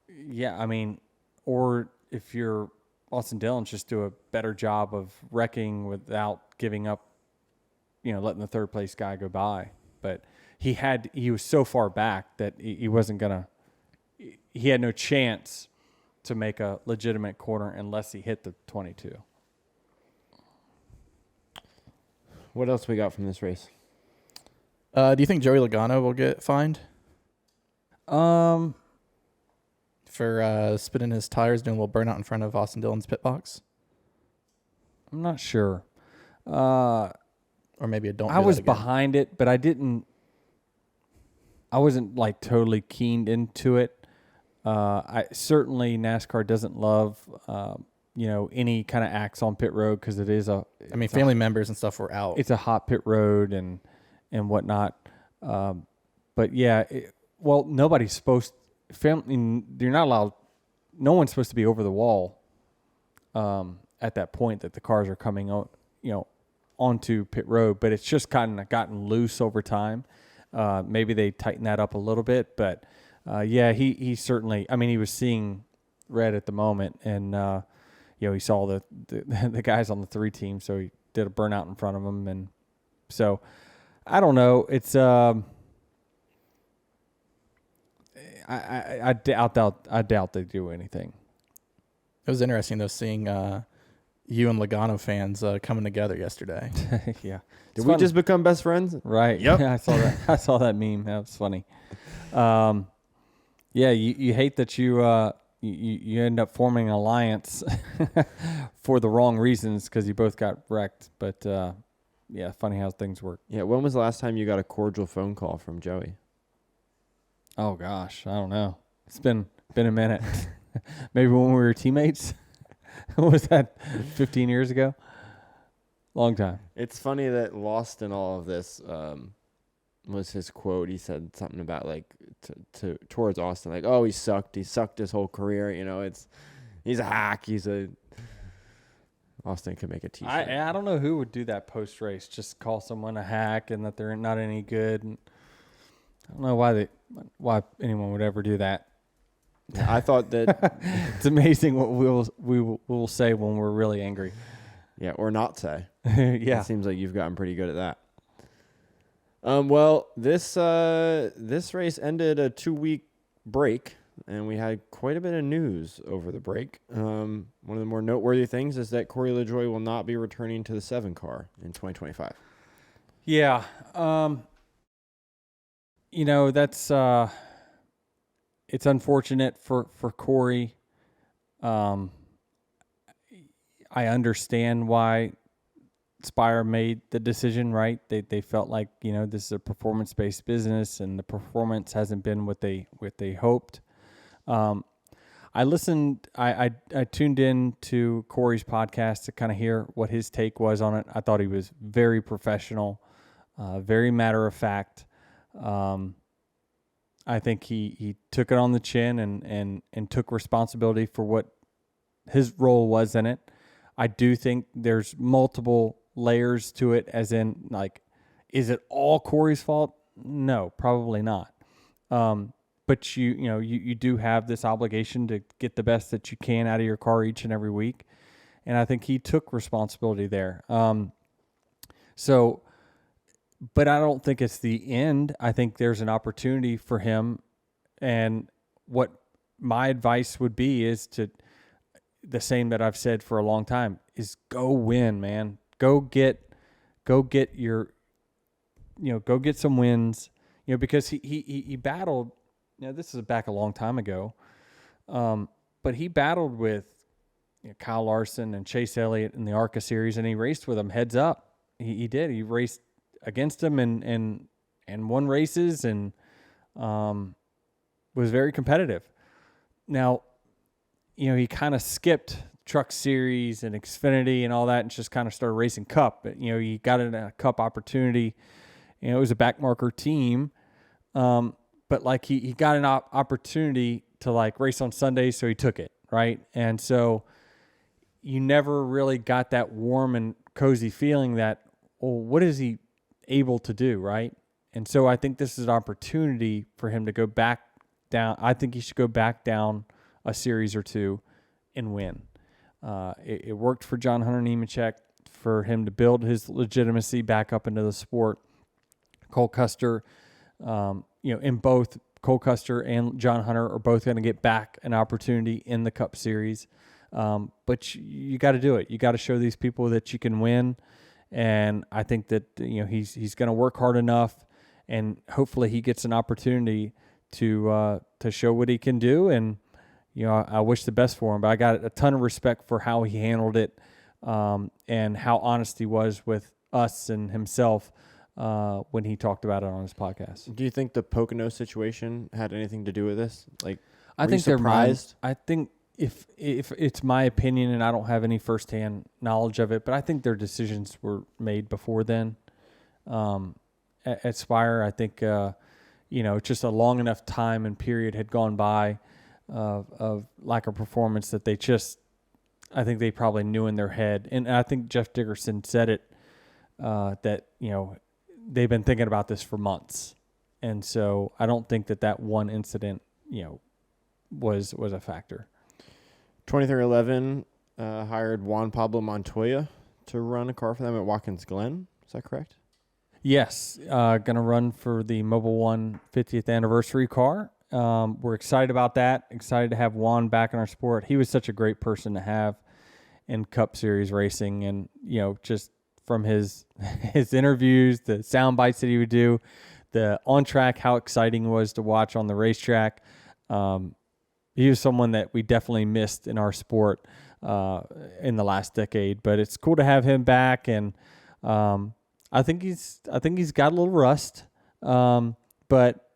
Yeah, I mean, or if you're Austin Dillon, just do a better job of wrecking without giving up, you know, letting the third place guy go by. But he was so far back that he wasn't gonna. He had no chance to make a legitimate corner unless he hit the 22.
What else we got from this race?
Do you think Joey Logano will get fined for spinning his tires, doing a little burnout in front of Austin Dillon's pit box?
I'm not sure.
Or maybe a don't.
I was behind it, but I wasn't like totally keened into it. I certainly NASCAR doesn't love, you know, any kind of acts on pit road because it is
family members and stuff were out.
It's a hot pit road and whatnot. But yeah, nobody's supposed. You're not allowed. No one's supposed to be over the wall. At that point that the cars are coming on, you know, onto pit road, but it's just kind of gotten loose over time. Maybe they tighten that up a little bit, but yeah, he certainly. I mean, he was seeing red at the moment, and you know, he saw the guys on the 3 team, so he did a burnout in front of them, and so I don't know. It's I doubt they do anything.
It was interesting though seeing you and Logano fans coming together yesterday.
Yeah.
Did we just become best friends?
Right.
Yep.
Yeah, I saw that. I saw that meme. That was funny. Yeah, you hate that you end up forming an alliance for the wrong reasons because you both got wrecked. But yeah, funny how things work.
Yeah. When was the last time you got a cordial phone call from Joey?
Oh gosh, I don't know. It's been a minute. Maybe when we were teammates. Was that 15 years ago? Long time.
It's funny that lost in all of this was his quote. He said something about like towards Austin, like, "Oh, he sucked his whole career. You know, he's a hack. Austin could make a T-shirt."
I don't know who would do that post race. Just call someone a hack and that they're not any good. And I don't know why anyone would ever do that.
I thought that
It's amazing what we will say when we're really angry.
yeah, or not say.
Yeah.
It seems like you've gotten pretty good at that. Well, this race ended a 2-week break, and we had quite a bit of news over the break. One of the more noteworthy things is that Corey LaJoie will not be returning to the 7 car in 2025.
Yeah. You know, that's it's unfortunate for Corey. I understand why Spire made the decision, right? They felt like, this is a performance-based business and the performance hasn't been what they hoped. I listened, I tuned in to Corey's podcast to kind of hear what his take was on it. I thought he was very professional, very matter of fact. I think he took it on the chin and took responsibility for what his role was in it. I do think there's multiple layers to it, as in, like, is it all Corey's fault? No, probably not. But you do have this obligation to get the best that you can out of your car each and every week. And I think he took responsibility there. But I don't think it's the end. I think there's an opportunity for him. And what my advice would be is the same that I've said for a long time, is go win, man. Go get your, go get some wins, because he battled, this is back a long time ago. But he battled with Kyle Larson and Chase Elliott in the ARCA series, and he raced with them heads up. He did. He raced against them and won races and was very competitive. Now, he kind of skipped Truck Series and Xfinity and all that and just kind of started racing Cup. But, he got in a Cup opportunity. It was a backmarker team. But, like, he got an opportunity to, like, race on Sunday, so he took it, right? And so you never really got that warm and cozy feeling that, what is he able to do, right? And so I think this is an opportunity for him to go back down. I think he should go back down a series or two and win. It worked for John Hunter Nemechek for him to build his legitimacy back up into the sport. Cole Custer, in both Cole Custer and John Hunter are both going to get back an opportunity in the Cup Series. But you got to do it. You got to show these people that you can win. And I think that, he's going to work hard enough, and hopefully he gets an opportunity to show what he can do. And, I wish the best for him, but I got a ton of respect for how he handled it, and how honest he was with us and himself when he talked about it on his podcast.
Do you think the Pocono situation had anything to do with this? Like,
I think they're surprised. I think if it's my opinion, and I don't have any firsthand knowledge of it, but I think their decisions were made before then. At Spire, I think just a long enough time and period had gone by of lack of performance that I think they probably knew in their head, and I think Jeff Dickerson said it, that they've been thinking about this for months, and so I don't think that one incident was a factor.
2311 hired Juan Pablo Montoya to run a car for them at Watkins Glen. Is that correct?
Yes, going to run for the Mobil 1 50th anniversary car. We're excited about that. Excited to have Juan back in our sport. He was such a great person to have in Cup Series racing, and just from his interviews, the sound bites that he would do, the on track, how exciting it was to watch on the racetrack. He was someone that we definitely missed in our sport in the last decade, but it's cool to have him back. And I think he's got a little rust, but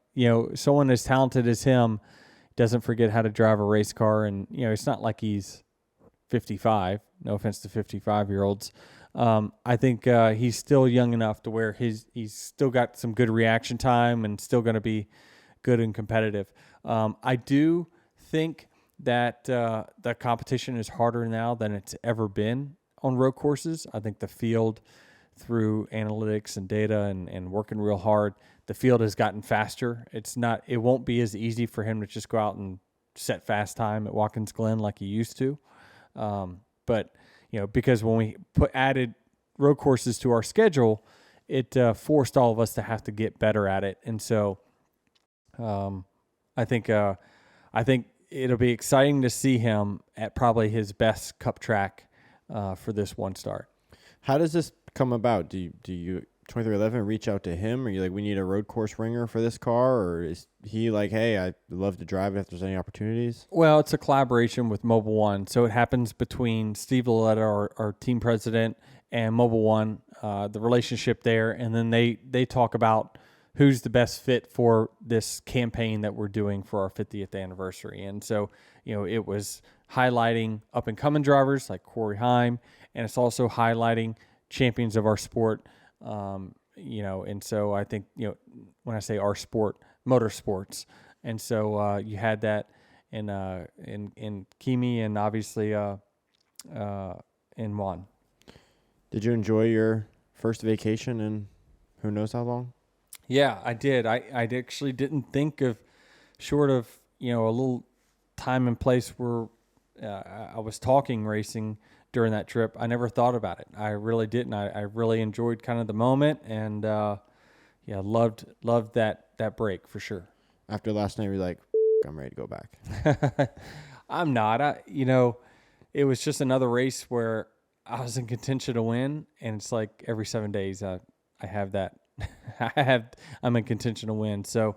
someone as talented as him doesn't forget how to drive a race car. And it's not like he's 55. No offense to 55-year-olds. I think he's still young enough to where he's still got some good reaction time and still going to be good and competitive. I do think that the competition is harder now than it's ever been on road courses. I think the field, through analytics and data and working real hard, the field has gotten faster. It won't be as easy for him to just go out and set fast time at Watkins Glen like he used to. But because when we added road courses to our schedule, it forced all of us to have to get better at it. And so I think it'll be exciting to see him at probably his best Cup track for this one start.
How does this come about? Do you 2311 reach out to him? Are you like, we need a road course ringer for this car? Or is he like, hey, I'd love to drive it if there's any opportunities?
Well, it's a collaboration with Mobile One. So it happens between Steve Loletta, our team president, and Mobile One, the relationship there. And then they talk about who's the best fit for this campaign that we're doing for our 50th anniversary. And so, it was highlighting up-and-coming drivers like Corey Heim, and it's also highlighting champions of our sport. And so I think, when I say our sport, motorsports. And so you had that in Kimi and obviously in Juan.
Did you enjoy your first vacation in who knows how long?
Yeah, I did. I actually didn't think of, short of, a little time and place where I was talking racing during that trip. I never thought about it. I really didn't. I really enjoyed kind of the moment, and loved that break for sure.
After last night, you're like, I'm ready to go back.
I'm not. It was just another race where I was in contention to win, and it's like every 7 days I have that. I'm in contention to win. So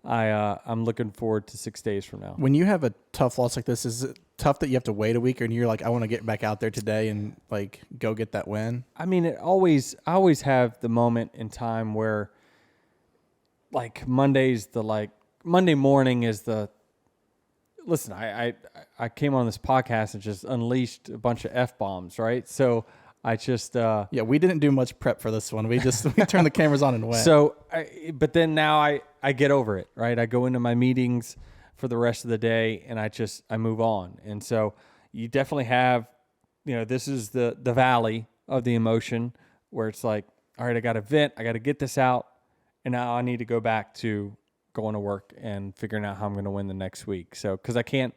I'm looking forward to 6 days from now.
When you have a tough loss like this, is it tough that you have to wait a week, and you're like, I want to get back out there today and like go get that win?
I mean, I always have the moment in time where like Monday morning is the, listen, I came on this podcast and just unleashed a bunch of F-bombs, right? So I just
we didn't do much prep for this one. We turned the cameras on and went.
So, but then now I get over it, right? I go into my meetings for the rest of the day, and I move on. And so you definitely have, this is the valley of the emotion where it's like, all right, I got to vent, I got to get this out, and now I need to go back to going to work and figuring out how I'm going to win the next week. So, because I can't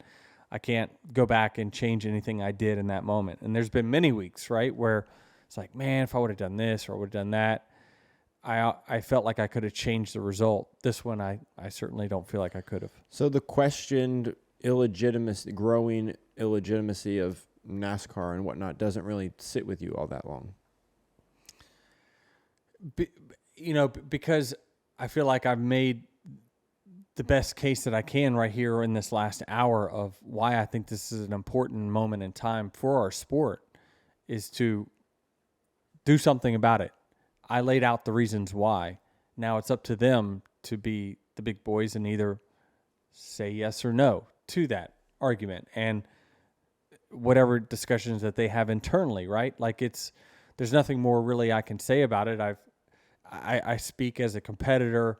go back and change anything I did in that moment. And there's been many weeks, right, where it's like, man, if I would have done this or I would have done that, I felt like I could have changed the result. This one, I certainly don't feel like I could have.
So the questioned growing illegitimacy of NASCAR and whatnot doesn't really sit with you all that long.
Because I feel like I've made the best case that I can right here in this last hour of why I think this is an important moment in time for our sport, is to do something about it. I laid out the reasons why. Now it's up to them to be the big boys and either say yes or no to that argument and whatever discussions that they have internally, right? Like there's nothing more really I can say about it. I speak as a competitor.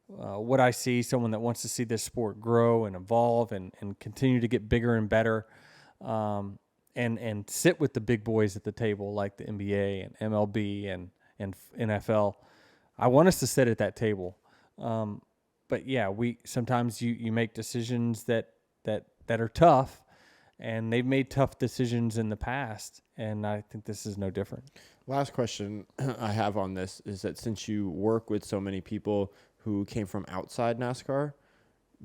What I see, someone that wants to see this sport grow and evolve and continue to get bigger and better, and sit with the big boys at the table like the NBA and MLB and NFL. I want us to sit at that table. But yeah, sometimes you make decisions that are tough, and they've made tough decisions in the past, and I think this is no different.
Last question I have on this is that since you work with so many people who came from outside NASCAR,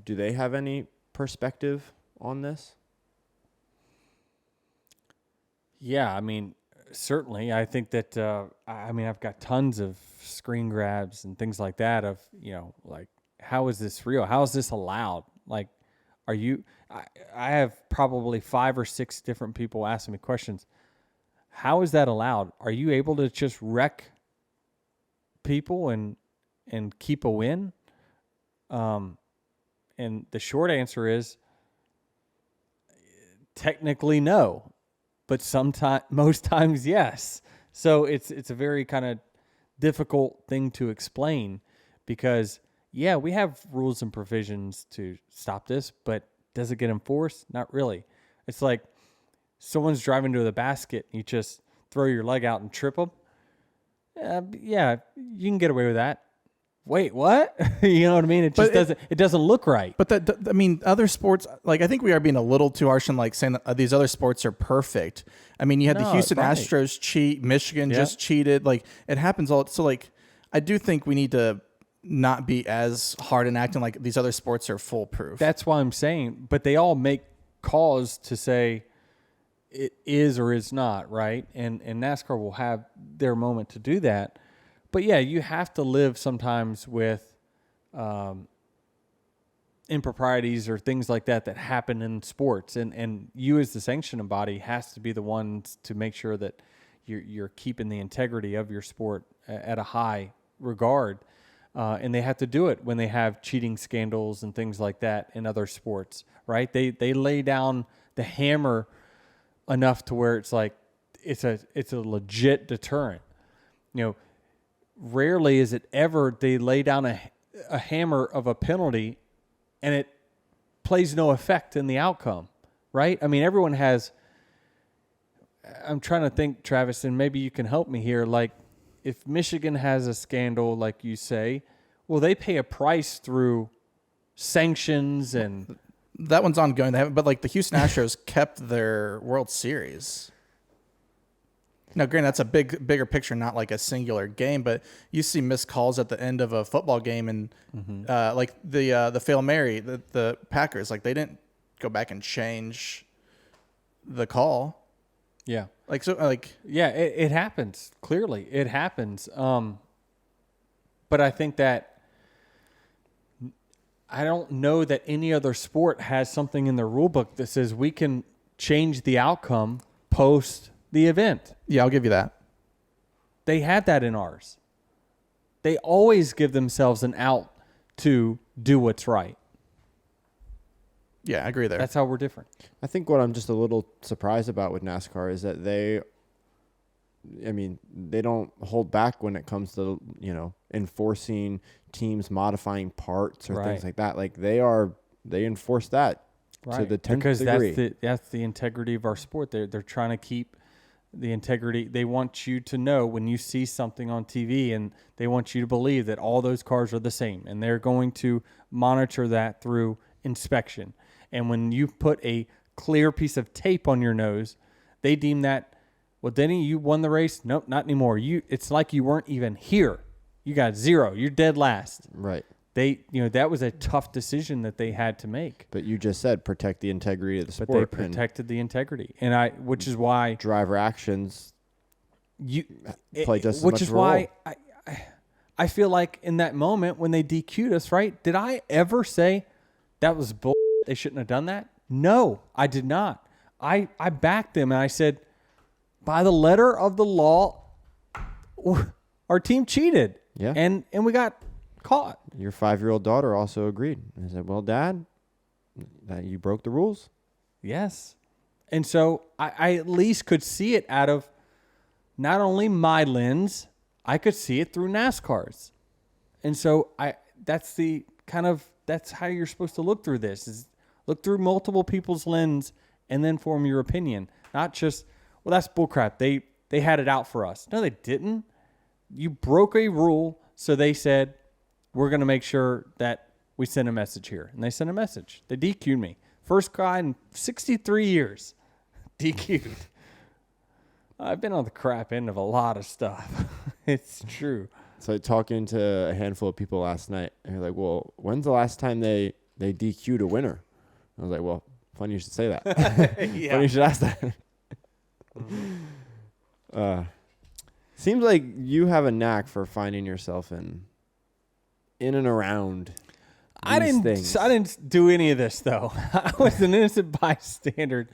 do they have any perspective on this? Yeah,
I mean, certainly. I think that, I've got tons of screen grabs and things like that of, like, how is this real? How is this allowed? Like, I have probably 5 or 6 different people asking me questions. How is that allowed? Are you able to just wreck people and keep a win? And the short answer is technically no, but most times yes. So it's a very kind of difficult thing to explain because we have rules and provisions to stop this, but does it get enforced? Not really. It's like someone's driving to the basket, you just throw your leg out and trip them. You can get away with that. Wait, what? You know what I mean? It just doesn't look right.
But other sports, like I think we are being a little too harsh in like saying that these other sports are perfect. I mean, you had the Houston Astros cheat, Michigan just cheated. Like it happens all. So like, I do think we need to not be as hard in acting like these other sports are foolproof.
That's why I'm saying, but they all make calls to say it is or is not, right? And NASCAR will have their moment to do that. But yeah, you have to live sometimes with improprieties or things like that happen in sports, and you as the sanctioning body has to be the ones to make sure that you're keeping the integrity of your sport at a high regard, and they have to do it when they have cheating scandals and things like that in other sports, right? They lay down the hammer enough to where it's like it's a legit deterrent. Rarely is it ever they lay down a hammer of a penalty and it plays no effect in the outcome, right? I mean, everyone has. I'm trying to think, Travis, and maybe you can help me here. Like, if Michigan has a scandal, like you say, well, they pay a price through sanctions and
That one's ongoing. They haven't, but like the Houston Astros kept their World Series. Now, granted, that's a bigger picture, not like a singular game, but you see missed calls at the end of a football game, and like the Fail Mary, the Packers, like they didn't go back and change the call.
yeah.
Like so, like
Yeah, it happens. Clearly, it happens. But I think that I don't know that any other sport has something in their rule book that says we can change the outcome post the event.
yeah, I'll give you that.
They had that in ours. They always give themselves an out to do what's right.
Yeah, I agree there.
That's how we're different.
I think what I'm just a little surprised about with NASCAR is that they don't hold back when it comes to, enforcing teams modifying parts or
Right.
things like that. Like they enforce that to the 10th
because
degree.
that's the integrity of our sport. They're trying to keep the integrity. They want you to know when you see something on TV, and they want you to believe that all those cars are the same, and they're going to monitor that through inspection. And when you put a clear piece of tape on your nose, they deem that, well, Denny, you won the race. Nope, not anymore. It's like you weren't even here. You got 0. You're dead last.
Right.
That was a tough decision that they had to make.
But you just said protect the integrity of the
But
sport.
they protected the integrity, which is why
driver actions play just as
which
much
is
of a role.
why I feel like in that moment when they DQ'd us, right? Did I ever say that was bull? They shouldn't have done that? No, I did not. I backed them and I said, by the letter of the law, our team cheated.
Yeah.
And we got caught.
Your 5-year-old daughter also agreed. I said, well, Dad, you broke the rules.
Yes. And so I at least could see it out of not only my lens, I could see it through NASCAR's. And so that's how you're supposed to look through this, is look through multiple people's lens and then form your opinion. Not just, well, that's bullcrap. They had it out for us. No, they didn't. You broke a rule, so they said, we're going to make sure that we send a message here. And they sent a message. They DQ'd me. First guy in 63 years DQ'd. I've been on the crap end of a lot of stuff. It's true.
So talking to a handful of people last night, and they're like, well, when's the last time they DQ'd a winner? I was like, well, funny you should say that. Funny you should ask that. Seems like you have a knack for finding yourself in and around these things.
I didn't do any of this, though. I was an innocent bystander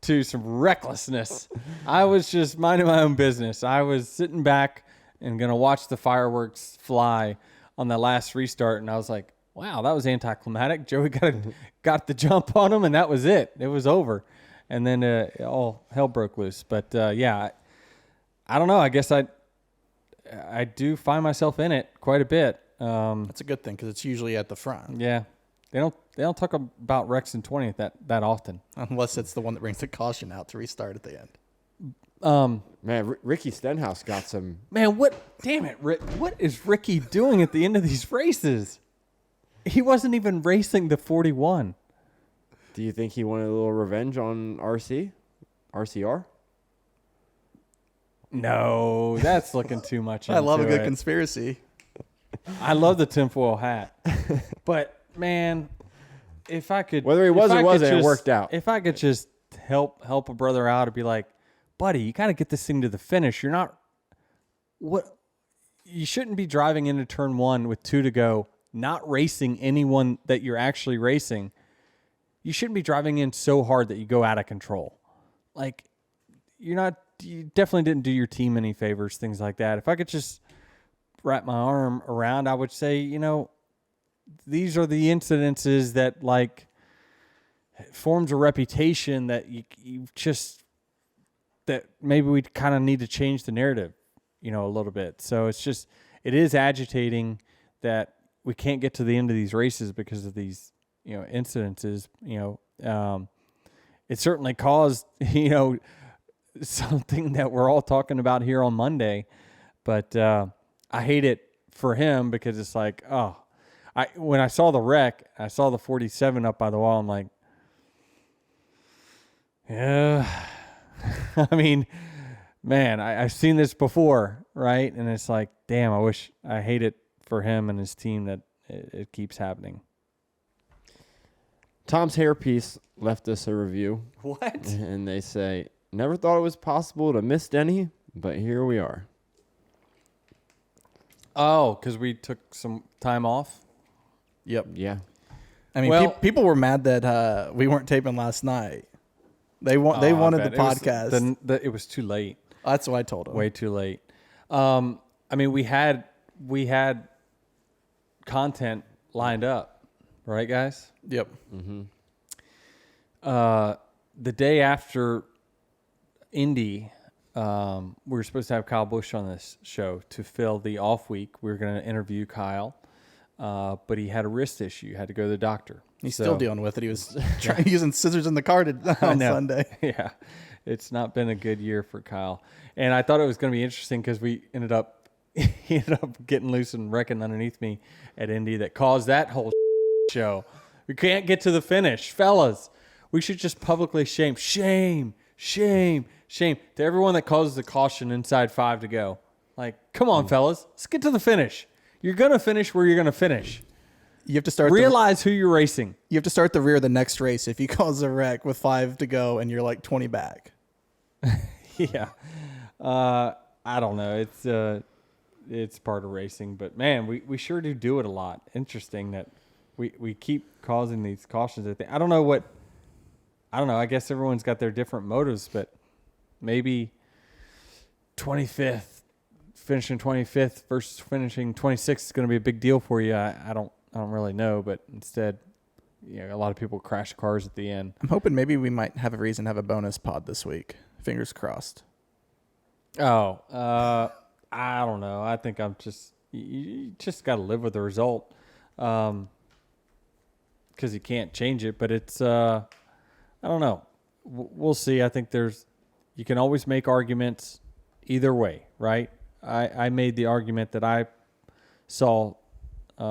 to some recklessness. I was just minding my own business. I was sitting back and going to watch the fireworks fly on the last restart, and I was like, wow, that was anticlimactic. Joey got the jump on him, and that was it. It was over. And then all hell broke loose. But, yeah, I don't know. I guess I do find myself in it quite a bit.
That's a good thing because it's usually at the front.
Yeah. They don't talk about wrecks in 20th that often.
Unless it's the one that brings the caution out to restart at the end.
Man, Ricky Stenhouse got some.
Man, damn it, Rick. What is Ricky doing at the end of these races? He wasn't even racing the 41.
Do you think he wanted a little revenge on RCR?
No, that's looking too much into
I love a good
it.
conspiracy.
I love the tinfoil hat. But, man, if I could...
Whether he was or wasn't, it worked out.
If I could just help a brother out and be like, buddy, you got to get this thing to the finish. You're not... What? you shouldn't be driving into turn 1 with 2 to go, not racing anyone that you're actually racing. You shouldn't be driving in so hard that you go out of control. Like, you definitely didn't do your team any favors, things like that. If I could just wrap my arm around, I would say, these are the incidences that, like, forms a reputation that you just, that maybe we kind of need to change the narrative, a little bit. So it is agitating that we can't get to the end of these races because of these, incidences. It certainly caused, something that we're all talking about here on Monday, but I hate it for him because it's like, when I saw the wreck, I saw the 47 up by the wall. I'm like, yeah, I mean, man, I've seen this before, right? And it's like, damn, I hate it for him and his team that it keeps happening.
Tom's Hairpiece left us a review.
What?
And they say, never thought it was possible to miss Denny, but here we are.
Oh, because we took some time off?
Yep.
Yeah.
I mean, people were mad that we weren't taping last night. They wanted the podcast.
It was too late.
That's what I told them.
Way too late. I mean, we had content lined up, right, guys?
Yep.
Mm-hmm.
The day after Indy, we were supposed to have Kyle Busch on this show to fill the off week. We were going to interview Kyle, but he had a wrist issue. Had to go to the doctor.
He's still dealing with it. He was using scissors in the car on Sunday.
Yeah, it's not been a good year for Kyle. And I thought it was going to be interesting because he ended up getting loose and wrecking underneath me at Indy that caused that whole show. We can't get to the finish. Fellas, we should just publicly shame to everyone that causes the caution inside 5 to go. Like, come on, fellas, let's get to the finish. You're going to finish where you're going to finish.
You have to start.
Realize who you're racing.
You have to start the rear of the next race if you cause a wreck with 5 to go and you're like 20 back.
Yeah. I don't know. It's part of racing, but man, we sure do it a lot. Interesting that we keep causing these cautions. I don't know. I guess everyone's got their different motives, but maybe 25th, finishing 25th versus finishing 26th is going to be a big deal for you. I don't really know, but instead, a lot of people crash cars at the end.
I'm hoping maybe we might have a reason to have a bonus pod this week. Fingers crossed.
Oh, I don't know. I think you just got to live with the result, because you can't change it. But it's, I don't know. We'll see. I think you can always make arguments either way, right? I made the argument that I saw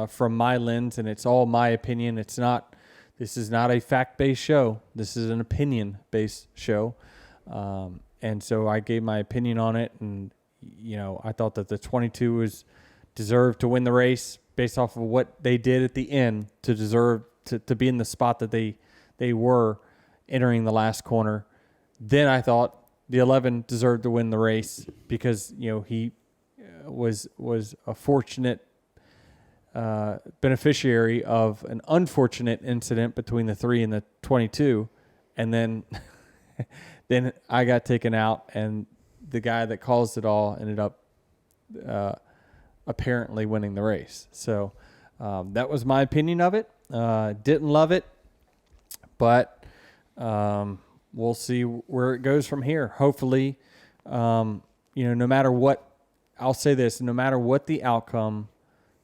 from my lens, and it's all my opinion. This is not a fact-based show. This is an opinion-based show. And so I gave my opinion on it, and I thought that the 22 deserved to win the race based off of what they did at the end to deserve to be in the spot that they were entering the last corner. Then I thought the 11 deserved to win the race because he was a fortunate beneficiary of an unfortunate incident between the 3 and the 22, and then then I got taken out, and the guy that caused it all ended up apparently winning the race. So that was my opinion of it. Didn't love it, but we'll see where it goes from here. Hopefully, no matter what, I'll say this, no matter what the outcome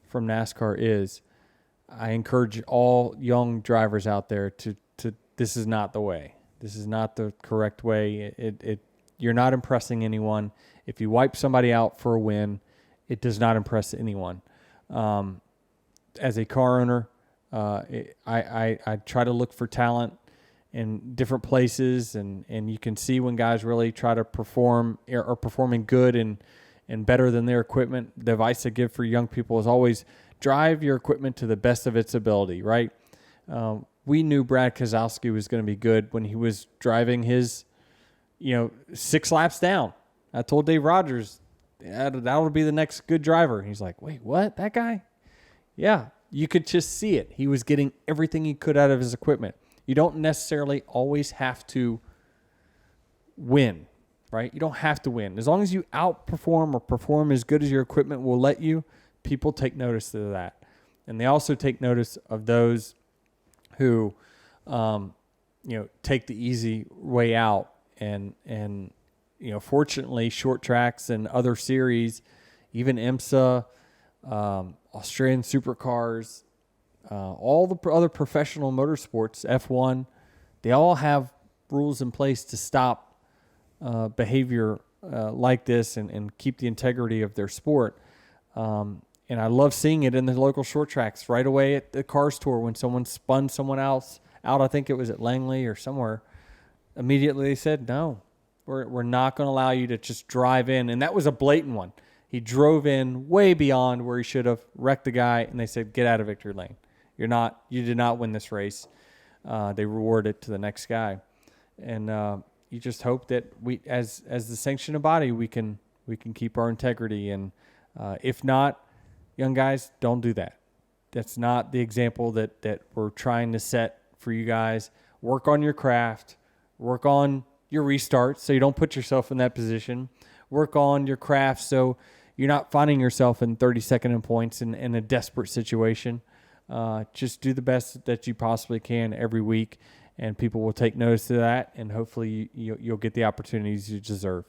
from NASCAR is, I encourage all young drivers out there to this is not the way. This is not the correct way. You're not impressing anyone. If you wipe somebody out for a win, it does not impress anyone. As a car owner, I try to look for talent in different places, and you can see when guys really try to perform or are performing good and better than their equipment. The advice I give for young people is always drive your equipment to the best of its ability, right? We knew Brad Keselowski was going to be good when he was driving his, 6 laps down. I told Dave Rogers, that'll be the next good driver. And he's like, wait, what? That guy? Yeah, you could just see it. He was getting everything he could out of his equipment. You don't necessarily always have to win, right? You don't have to win. As long as you outperform or perform as good as your equipment will let you, people take notice of that. And they also take notice of those who, take the easy way out. And fortunately, short tracks and other series, even IMSA, Australian supercars, all the other professional motorsports, F1, they all have rules in place to stop behavior like this and keep the integrity of their sport. And I love seeing it in the local short tracks right away at the Cars Tour when someone spun someone else out. I think it was at Langley or somewhere. Immediately they said, no, we're not going to allow you to just drive in. And that was a blatant one. He drove in way beyond where he should have, wrecked the guy, and they said, get out of victory lane. You did not win this race. They reward it to the next guy. And you just hope that we, as the sanctioned body, we can keep our integrity. And if not, young guys, don't do that. That's not the example that we're trying to set for you guys. Work on your craft. Work on your restart so you don't put yourself in that position. Work on your craft so you're not finding yourself in 32nd in points in a desperate situation. Just do the best that you possibly can every week, and people will take notice of that, and hopefully you'll get the opportunities you deserve.